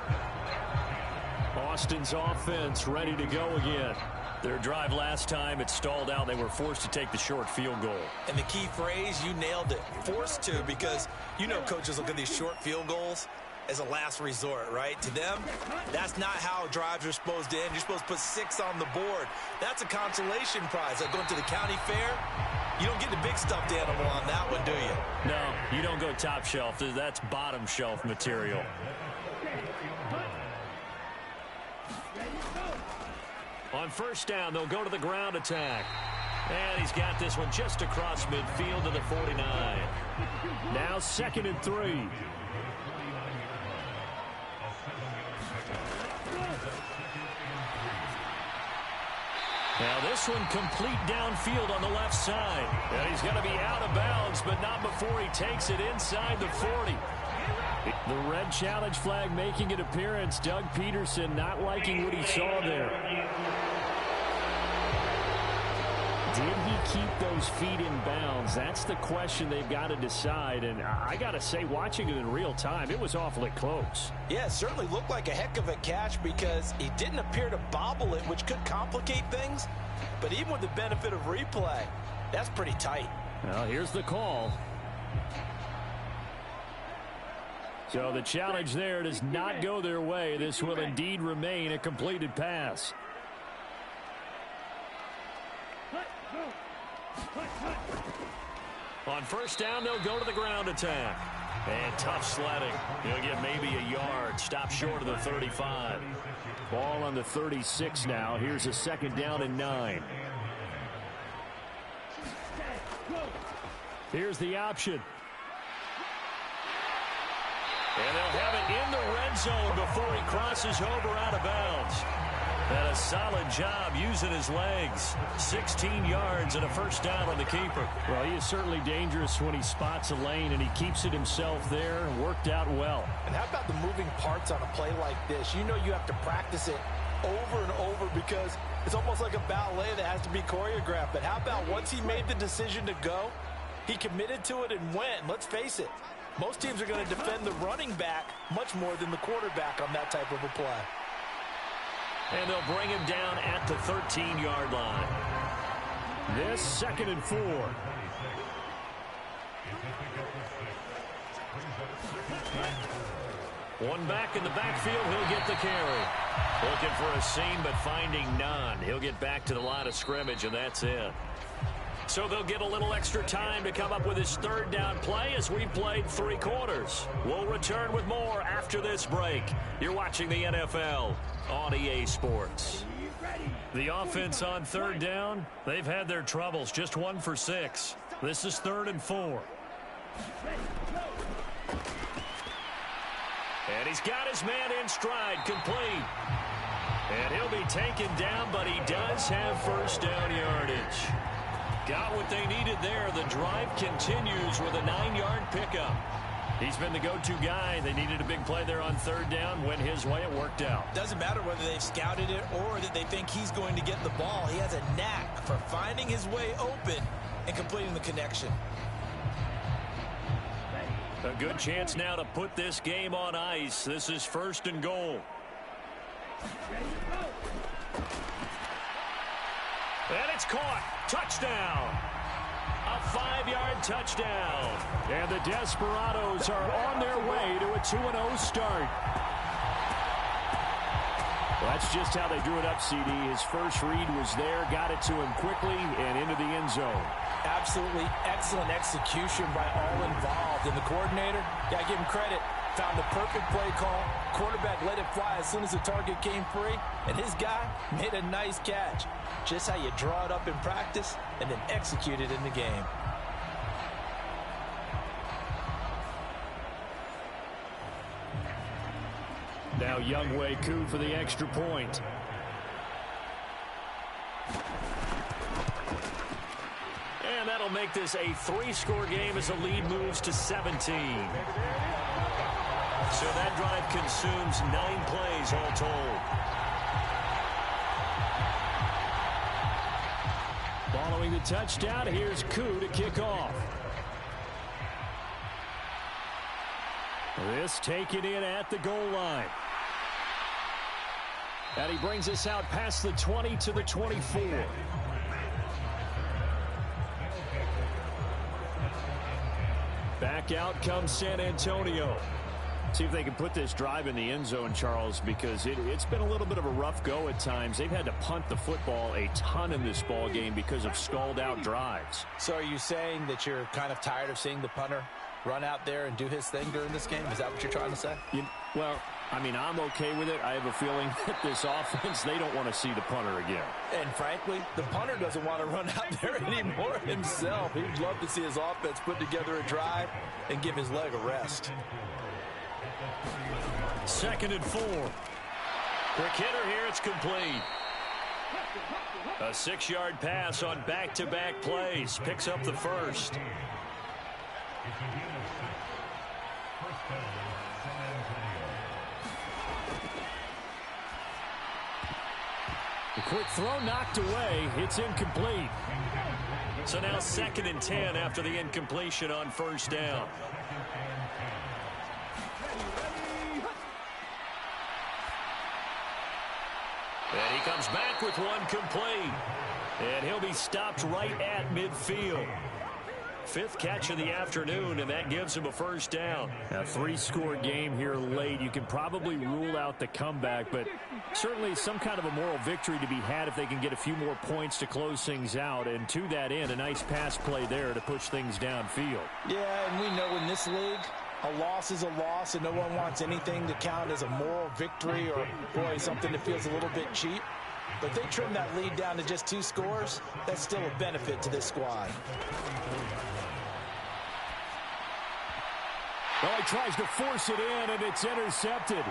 Austin's offense ready to go again. Their drive last time, it stalled out. They were forced to take the short field goal. And the key phrase, you nailed it. Forced to, because you know coaches look at these short field goals as a last resort, right? To them, that's not how drives are supposed to end. You're supposed to put 6 on the board. That's a consolation prize. Like going to the county fair, you don't get the big stuffed animal on that one, do you? No, you don't go top shelf. That's bottom shelf material. On 1st down, they'll go to the ground attack. And he's got this one just across midfield to the 49. Now 2nd and 3. Now this one complete downfield on the left side. And he's going to be out of bounds, but not before he takes it inside the 40. The red challenge flag making an appearance. Doug Peterson not liking what he saw there. Did he keep those feet in bounds? That's the question they've got to decide. And I got to say, watching it in real time, it was awfully close. Yeah, it certainly looked like a heck of a catch because he didn't appear to bobble it, which could complicate things. But even with the benefit of replay, that's pretty tight. Well, here's the call. So the challenge there does not go their way. This will indeed remain a completed pass. On 1st down, they'll go to the ground attack. And tough sledding. He'll get maybe a yard. Stop short of the 35. Ball on the 36 now. Here's a 2nd down and 9. Here's the option. And they'll have it in the red zone before he crosses over out of bounds. And a solid job using his legs. 16 yards and a 1st down on the keeper. Well, he is certainly dangerous when he spots a lane, and he keeps it himself there. Worked out well. And how about the moving parts on a play like this? You know you have to practice it over and over because it's almost like a ballet that has to be choreographed. But how about once he made the decision to go, he committed to it and went. Let's face it, Most teams are going to defend the running back much more than the quarterback on that type of a play. And they'll bring him down at the 13-yard line. This 2nd and 4. One back in the backfield, he'll get the carry. Looking for a seam, but finding none. He'll get back to the line of scrimmage, and that's it. So they'll get a little extra time to come up with his 3rd down play as we've played 3 quarters. We'll return with more after this break. You're watching the NFL on EA Sports. The offense on 3rd down, they've had their troubles. Just 1 for 6. This is 3rd and 4. And he's got his man in stride, complete. And he'll be taken down, but he does have 1st down yardage. Got what they needed there. The drive continues with a 9-yard pickup. He's been the go-to guy. They needed a big play there on 3rd down. Went his way. It worked out. Doesn't matter whether they've scouted it or that they think he's going to get the ball. He has a knack for finding his way open and completing the connection. A good chance now to put this game on ice. This is 1st and goal. And it's caught. Touchdown. A 5-yard touchdown. And the Desperados are on their way to a 2-0 start. Well, that's just how they drew it up, CD. His first read was there, got it to him quickly, and into the end zone. Absolutely excellent execution by all involved. And the coordinator, got to give him credit, found the perfect play call. Quarterback let it fly as soon as the target came free. And his guy made a nice catch. Just how you draw it up in practice and then execute it in the game. Now Younghoe Koo for the extra point. And that'll make this a 3-score game as the lead moves to 17. So that drive consumes 9 plays all told. Following the touchdown, here's Koo to kick off. This taken in at the goal line. And he brings us out past the 20 to the 24. Back out comes San Antonio. See if they can put this drive in the end zone, Charles, because it's been a little bit of a rough go at times. They've had to punt the football a ton in this ball game because of stalled out drives. So are you saying that you're kind of tired of seeing the punter run out there and do his thing during this game? Is that what you're trying to say? Well, I mean, I'm okay with it. I have a feeling that this offense, they don't want to see the punter again. And frankly, the punter doesn't want to run out there anymore himself. He'd love to see his offense put together a drive and give his leg a rest. 2nd and 4. Quick hitter here. It's complete. A 6-yard pass on back-to-back plays. Picks up the first. The quick throw knocked away. It's incomplete. So now 2nd and 10 after the incompletion on 1st down. And he comes back with one complete. And he'll be stopped right at midfield. 5th catch of the afternoon, and that gives him a 1st down. A 3-score game here late. You can probably rule out the comeback, but certainly some kind of a moral victory to be had if they can get a few more points to close things out. And to that end, a nice pass play there to push things downfield. Yeah, and we know in this league, a loss is a loss, and no one wants anything to count as a moral victory or, boy, something that feels a little bit cheap. But if they trim that lead down to just 2 scores, that's still a benefit to this squad. Well, he tries to force it in, and it's intercepted.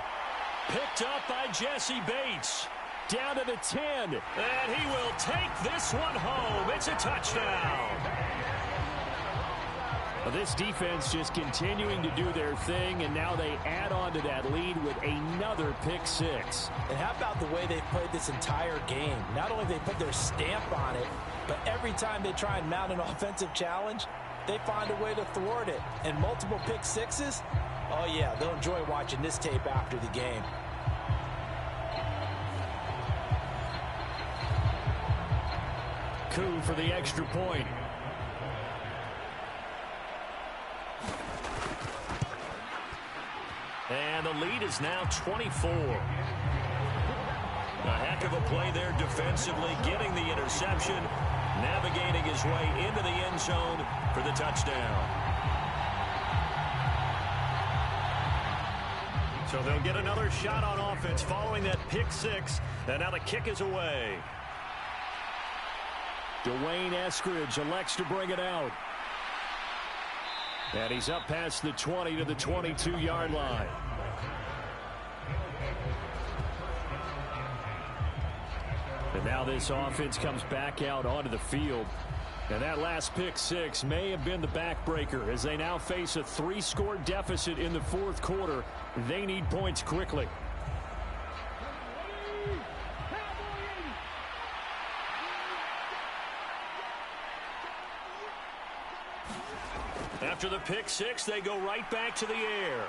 Picked up by Jesse Bates. Down to the 10. And he will take this one home. It's a touchdown. Well, this defense just continuing to do their thing, and now they add on to that lead with another pick 6. And how about the way they've played this entire game? Not only have they put their stamp on it, but every time they try and mount an offensive challenge, they find a way to thwart it. And multiple pick sixes, oh yeah, they'll enjoy watching this tape after the game. Coup for the extra point. And the lead is now 24. A heck of a play there defensively, getting the interception, navigating his way into the end zone for the touchdown. So they'll get another shot on offense following that pick six, and now the kick is away. Dwayne Eskridge elects to bring it out. And he's up past the 20 to the 22-yard line. And now this offense comes back out onto the field. And that last pick six may have been the backbreaker as they now face a 3-score deficit in the fourth quarter. They need points quickly. After the pick six, they go right back to the air.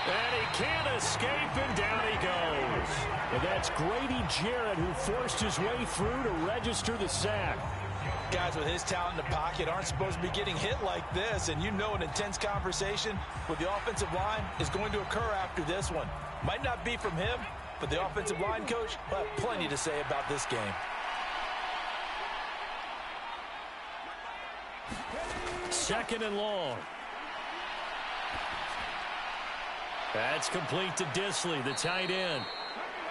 And he can't escape, and down he goes. And that's Grady Jarrett who forced his way through to register the sack. Guys with his talent in the pocket aren't supposed to be getting hit like this, and you know an intense conversation with the offensive line is going to occur after this one. Might not be from him, but the offensive line coach will have plenty to say about this game. Second and long. That's complete to Disley, the tight end.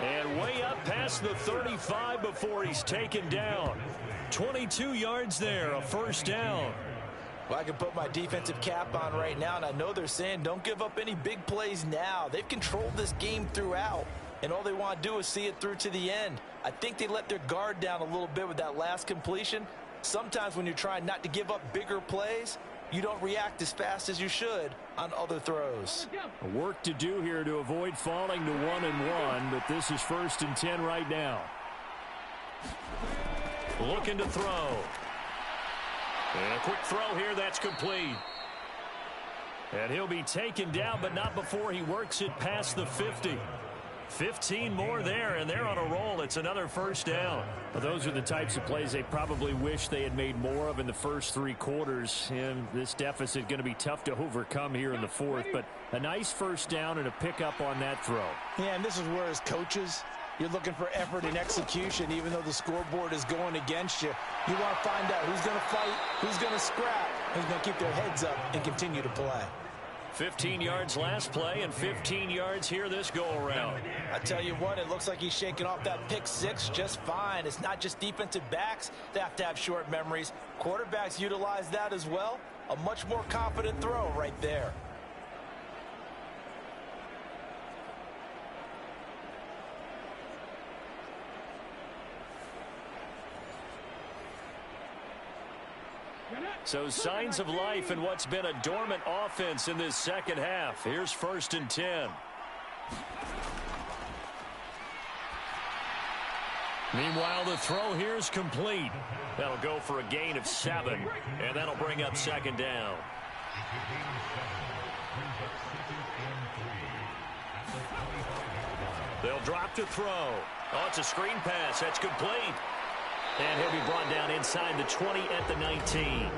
And way up past the 35 before he's taken down. 22 yards there, a first down. Well, I can put my defensive cap on right now, and I know they're saying don't give up any big plays now. They've controlled this game throughout, and all they want to do is see it through to the end. I think they let their guard down a little bit with that last completion. Sometimes when you're trying not to give up bigger plays, you don't react as fast as you should on other throws. Work to do here to avoid falling to 1-1, but this is 1st and 10 right now. Looking to throw. And a quick throw here, that's complete. And he'll be taken down, but not before he works it past the 50. 15 more there, and they're on a roll. It's another first down. Well, those are the types of plays they probably wish they had made more of in the first 3 quarters. And this deficit going to be tough to overcome here in the fourth. But a nice first down and a pickup on that throw. Yeah, and this is where as coaches, you're looking for effort and execution, even though the scoreboard is going against you. You want to find out who's going to fight, who's going to scrap, who's going to keep their heads up and continue to play. 15 yards last play and 15 yards here this go-around. I tell you what, it looks like he's shaking off that pick six just fine. It's not just defensive backs that have to have short memories. Quarterbacks utilize that as well. A much more confident throw right there. So signs of life in what's been a dormant offense in this second half. Here's 1st and 10. Meanwhile, the throw here is complete. That'll go for a gain of 7, and that'll bring up 2nd down. They'll drop to throw. Oh, it's a screen pass. That's complete. And he'll be brought down inside the 20 at the 19.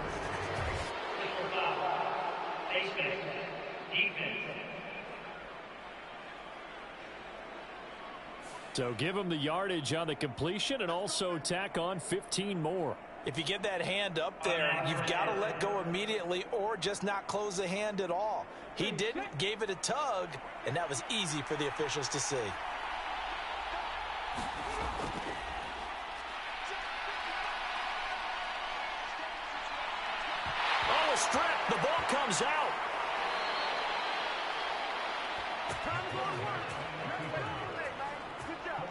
So give him the yardage on the completion and also tack on 15 more. If you get that hand up there, you've got to let go immediately or just not close the hand at all. He didn't, gave it a tug, and that was easy for the officials to see. Oh, a strip. The ball comes out.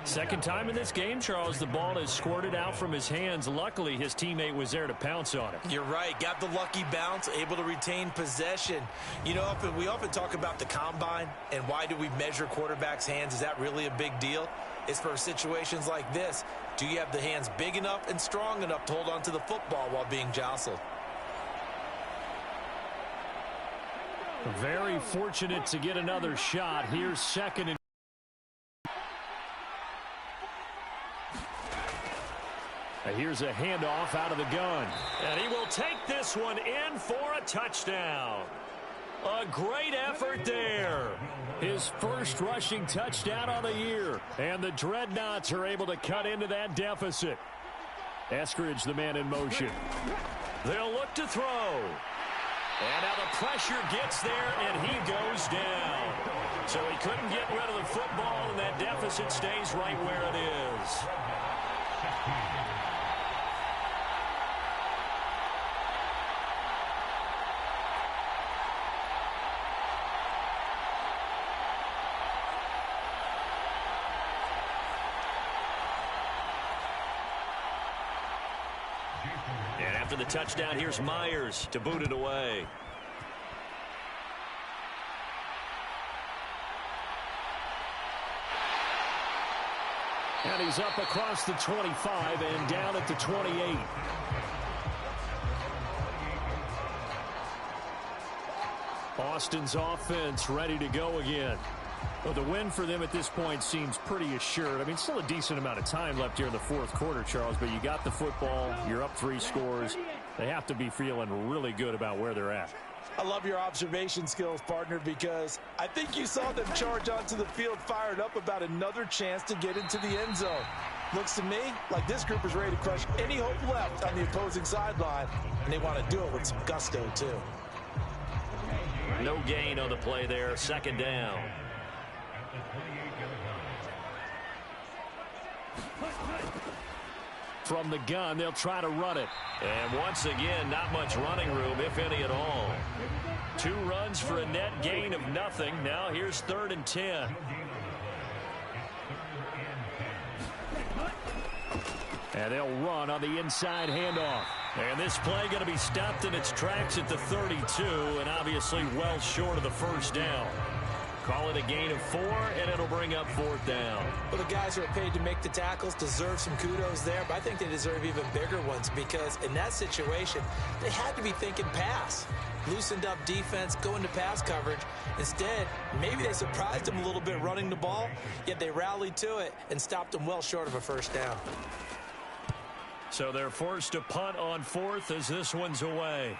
Second time in this game, Charles, the ball is squirted out from his hands. Luckily, his teammate was there to pounce on it. You're right. Got the lucky bounce, able to retain possession. You know, we often talk about the combine and why do we measure quarterbacks' hands. Is that really a big deal? It's for situations like this. Do you have the hands big enough and strong enough to hold on to the football while being jostled? Very fortunate to get another shot. Here's second and here's a handoff out of the gun. And he will take this one in for a touchdown. A great effort there. His first rushing touchdown on the year. And the Dreadnoughts are able to cut into that deficit. Eskridge, the man in motion. They'll look to throw. And now the pressure gets there, and he goes down. So he couldn't get rid of the football, and that deficit stays right where it is. And after the touchdown, here's Myers to boot it away. And he's up across the 25 and down at the 28. Austin's offense ready to go again. Well, the win for them at this point seems pretty assured. I mean, still a decent amount of time left here in the fourth quarter, Charles, but you got the football. You're up 3 scores. They have to be feeling really good about where they're at. I love your observation skills, partner, because I think you saw them charge onto the field fired up about another chance to get into the end zone. Looks to me like this group is ready to crush any hope left on the opposing sideline, and they want to do it with some gusto, too. No gain on the play there, second down. From the gun, they'll try to run it. And once again, not much running room, if any at all. 2 runs for a net gain of nothing. Now here's 3rd and 10. And they'll run on the inside handoff. And this play going to be stopped in its tracks at the 32, and obviously well short of the first down. Call it a gain of 4, and it'll bring up 4th down. Well, the guys who are paid to make the tackles deserve some kudos there, but I think they deserve even bigger ones because in that situation, they had to be thinking pass. Loosened up defense, going to pass coverage. Instead, maybe they surprised them a little bit running the ball, yet they rallied to it and stopped them well short of a first down. So they're forced to punt on 4th as this one's away.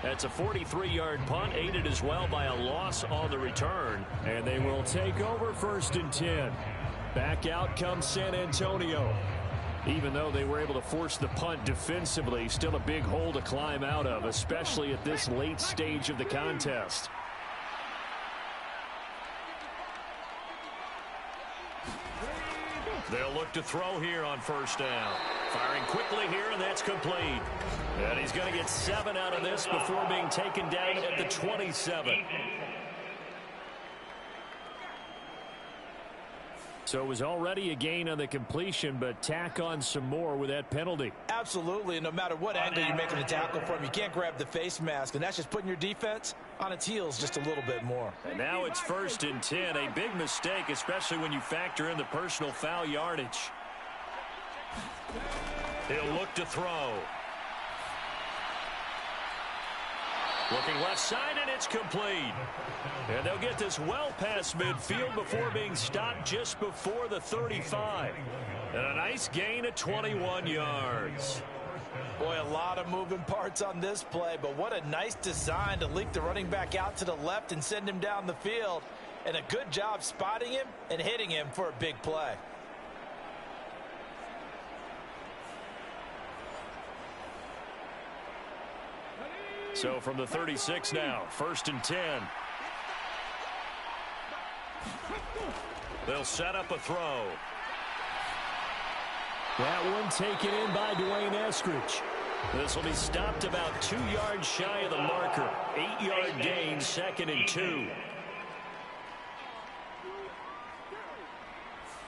That's a 43-yard punt, aided as well by a loss on the return. And they will take over 1st and 10. Back out comes San Antonio. Even though they were able to force the punt defensively, still a big hole to climb out of, especially at this late stage of the contest. They'll look to throw here on 1st down. Firing quickly here, and that's complete. And he's going to get 7 out of this before being taken down at the 27. So it was already a gain on the completion, but tack on some more with that penalty. Absolutely, and no matter what angle you're making a tackle from, you can't grab the face mask, and that's just putting your defense on its heels just a little bit more. And now it's 1st and 10, a big mistake, especially when you factor in the personal foul yardage. He'll look to throw. Looking left side, and it's complete. And they'll get this well past midfield before being stopped just before the 35. And a nice gain of 21 yards. Boy, a lot of moving parts on this play, but what a nice design to leak the running back out to the left and send him down the field. And a good job spotting him and hitting him for a big play. So from the 36 now, 1st and 10. They'll set up a throw. That one taken in by Dwayne Eskridge. This will be stopped about 2 yards shy of the marker. 8-yard gain, 2nd and 2.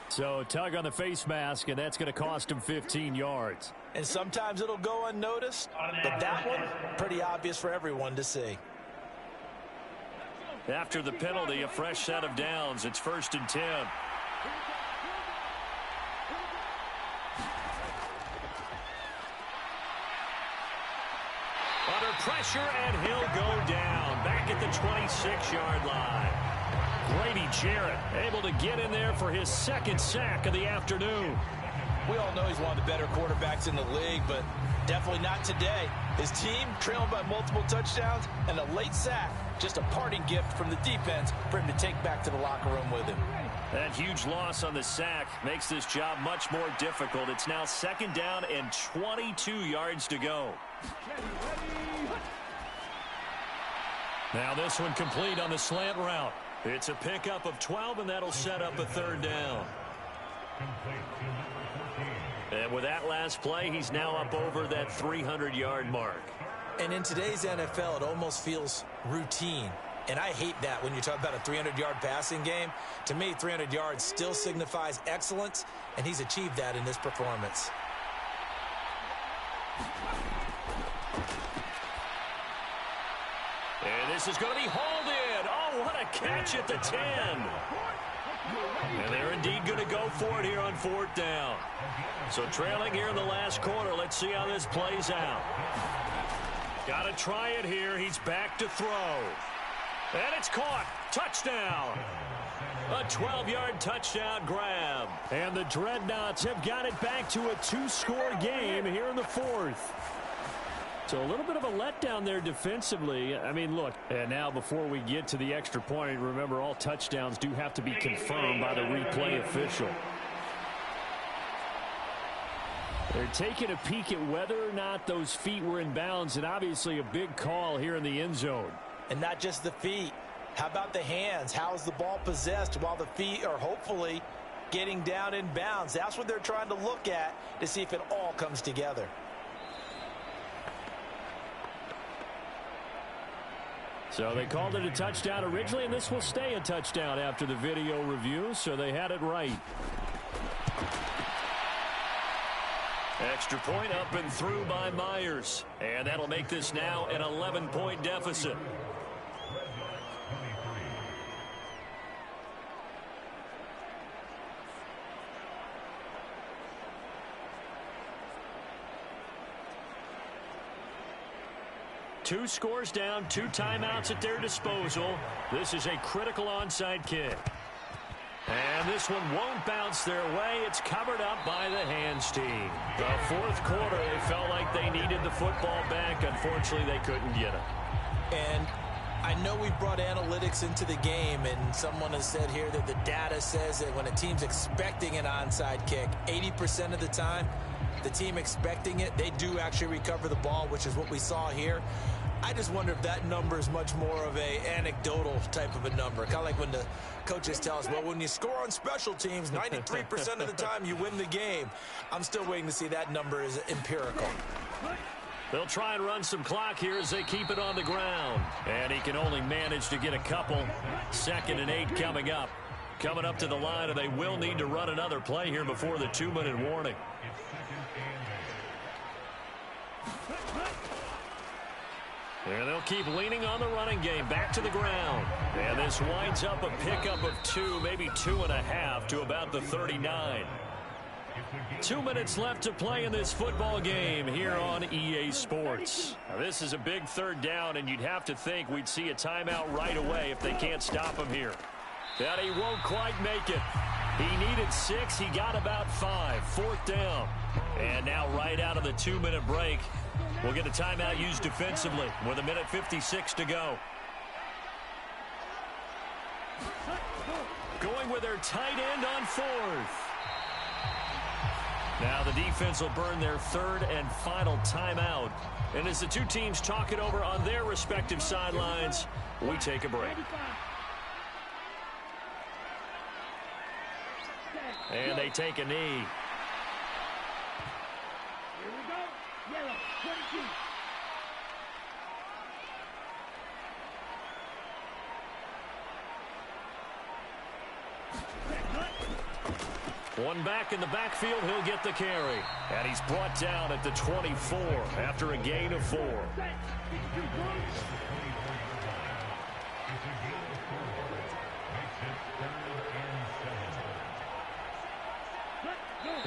So tug on the face mask, and that's going to cost him 15 yards. And sometimes it'll go unnoticed, but that one, pretty obvious for everyone to see. After the penalty, a fresh set of downs. It's 1st and 10. pressure, and he'll go down back at the 26-yard line. Grady Jarrett able to get in there for his second sack of the afternoon. We all know he's one of the better quarterbacks in the league, but definitely not today. His team trailing by multiple touchdowns and a late sack. Just a parting gift from the defense for him to take back to the locker room with him. That huge loss on the sack makes this job much more difficult. It's now 2nd down and 22 yards to go. Now this one complete on the slant route. It's a pickup of 12, and that'll set up a 3rd down. And with that last play, he's now up over that 300-yard mark. And in today's NFL, it almost feels routine. And I hate that when you talk about a 300-yard passing game. To me, 300 yards still signifies excellence, and he's achieved that in this performance. And this is going to be hauled in. Oh, what a catch at the 10. And they're indeed going to go for it here on 4th down. So trailing here in the last quarter. Let's see how this plays out. Got to try it here. He's back to throw. And it's caught. Touchdown. A 12-yard touchdown grab. And the Dreadnoughts have got it back to a 2-score game here in the 4th. So a little bit of a letdown there defensively. I mean, look, and now before we get to the extra point, remember all touchdowns do have to be confirmed by the replay official. They're taking a peek at whether or not those feet were in bounds, and obviously a big call here in the end zone. And not just the feet. How about the hands? How is the ball possessed while the feet are hopefully getting down in bounds? That's what they're trying to look at to see if it all comes together. So they called it a touchdown originally, and this will stay a touchdown after the video review, so they had it right. Extra point up and through by Myers. And that'll make this now an 11-point deficit. Two scores down, 2 timeouts at their disposal. This is a critical onside kick. And this one won't bounce their way. It's covered up by the hands team. The 4th quarter, they felt like they needed the football back. Unfortunately, they couldn't get it. And I know we've brought analytics into the game, and someone has said here that the data says that when a team's expecting an onside kick, 80% of the time, the team expecting it, they do actually recover the ball, which is what we saw here. I just wonder if that number is much more of a anecdotal type of a number. Kind of like when the coaches tell us, well, when you score on special teams, 93% of the time you win the game. I'm still waiting to see that number is empirical. They'll try and run some clock here as they keep it on the ground. And he can only manage to get a couple. 2nd and 8 coming up. Coming up to the line, and they will need to run another play here before the 2-minute warning. And they'll keep leaning on the running game. Back to the ground. And this winds up a pickup of 2, maybe 2.5 to about the 39. 2 minutes left to play in this football game here on EA Sports. Now, this is a big 3rd down, and you'd have to think we'd see a timeout right away if they can't stop him here. But he won't quite make it. He needed 6. He got about 5. 4th down. And now right out of the 2-minute break, we'll get a timeout used defensively with 1:56 to go. Going with their tight end on 4th. Now the defense will burn their 3rd and final timeout. And as the two teams talk it over on their respective sidelines, we take a break. And they take a knee. Here we go. Yellow, 22. One back in the backfield, he'll get the carry. And he's brought down at the 24 after a gain of 4.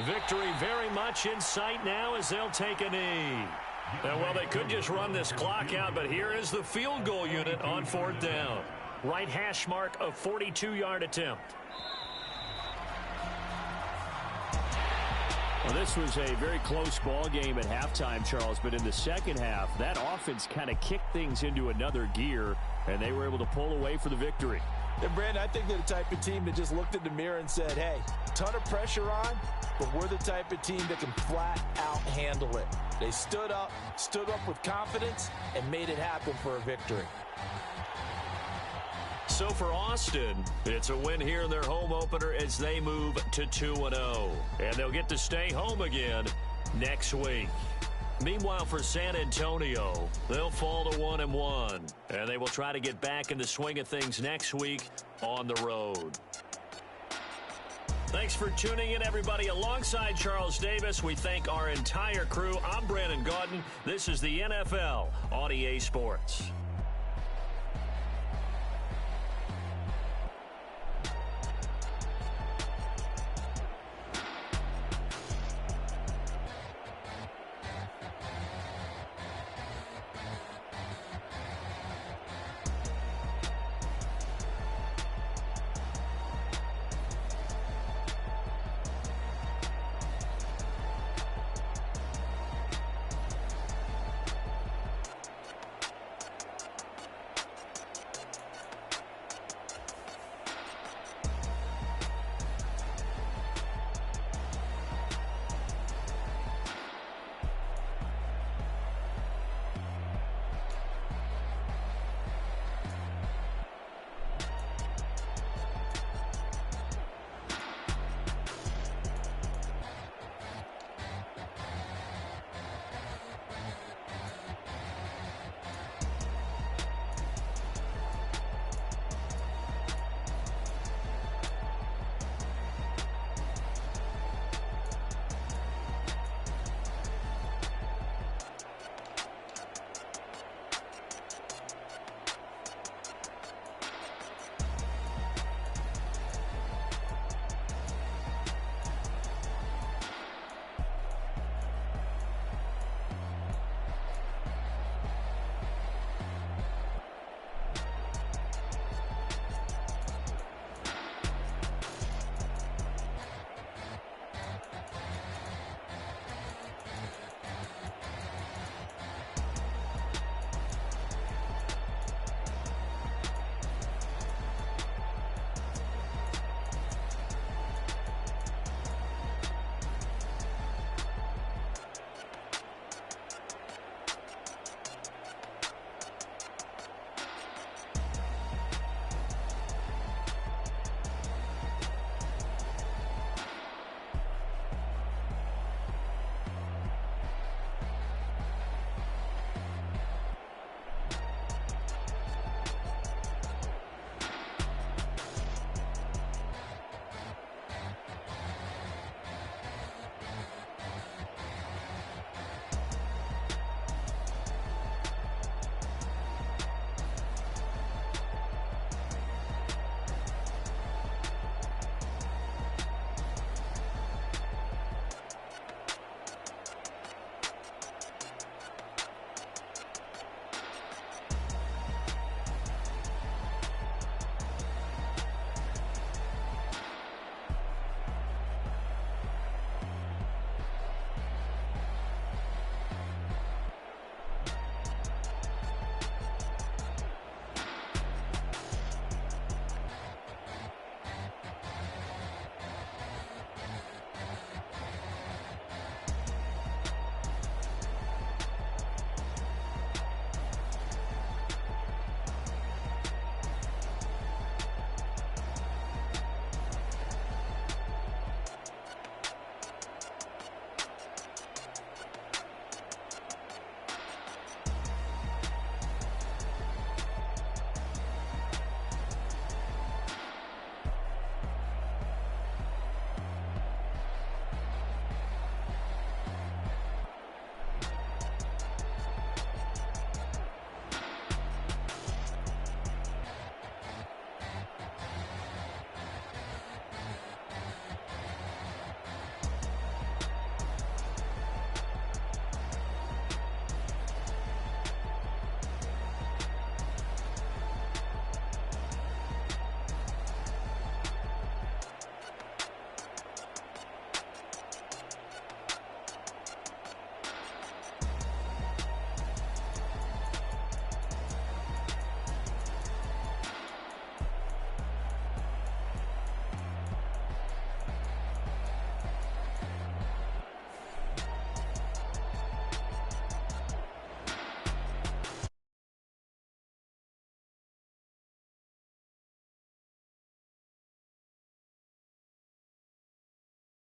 Victory very much in sight now as they'll take a knee. Well, they could just run this clock out, but here is the field goal unit on 4th down. Right hash mark of 42-yard attempt. Well, this was a very close ball game at halftime, Charles, but in the second half, that offense kind of kicked things into another gear, and they were able to pull away for the victory. And Brandon, I think they're the type of team that just looked in the mirror and said, hey, ton of pressure on, but we're the type of team that can flat out handle it. They stood up with confidence, and made it happen for a victory. So for Austin, it's a win here in their home opener as they move to 2-0. And they'll get to stay home again next week. Meanwhile, for San Antonio, they'll fall to 1-1. And they will try to get back in the swing of things next week on the road. Thanks for tuning in, everybody. Alongside Charles Davis, we thank our entire crew. I'm Brandon Gaudin. This is the NFL on EA Sports.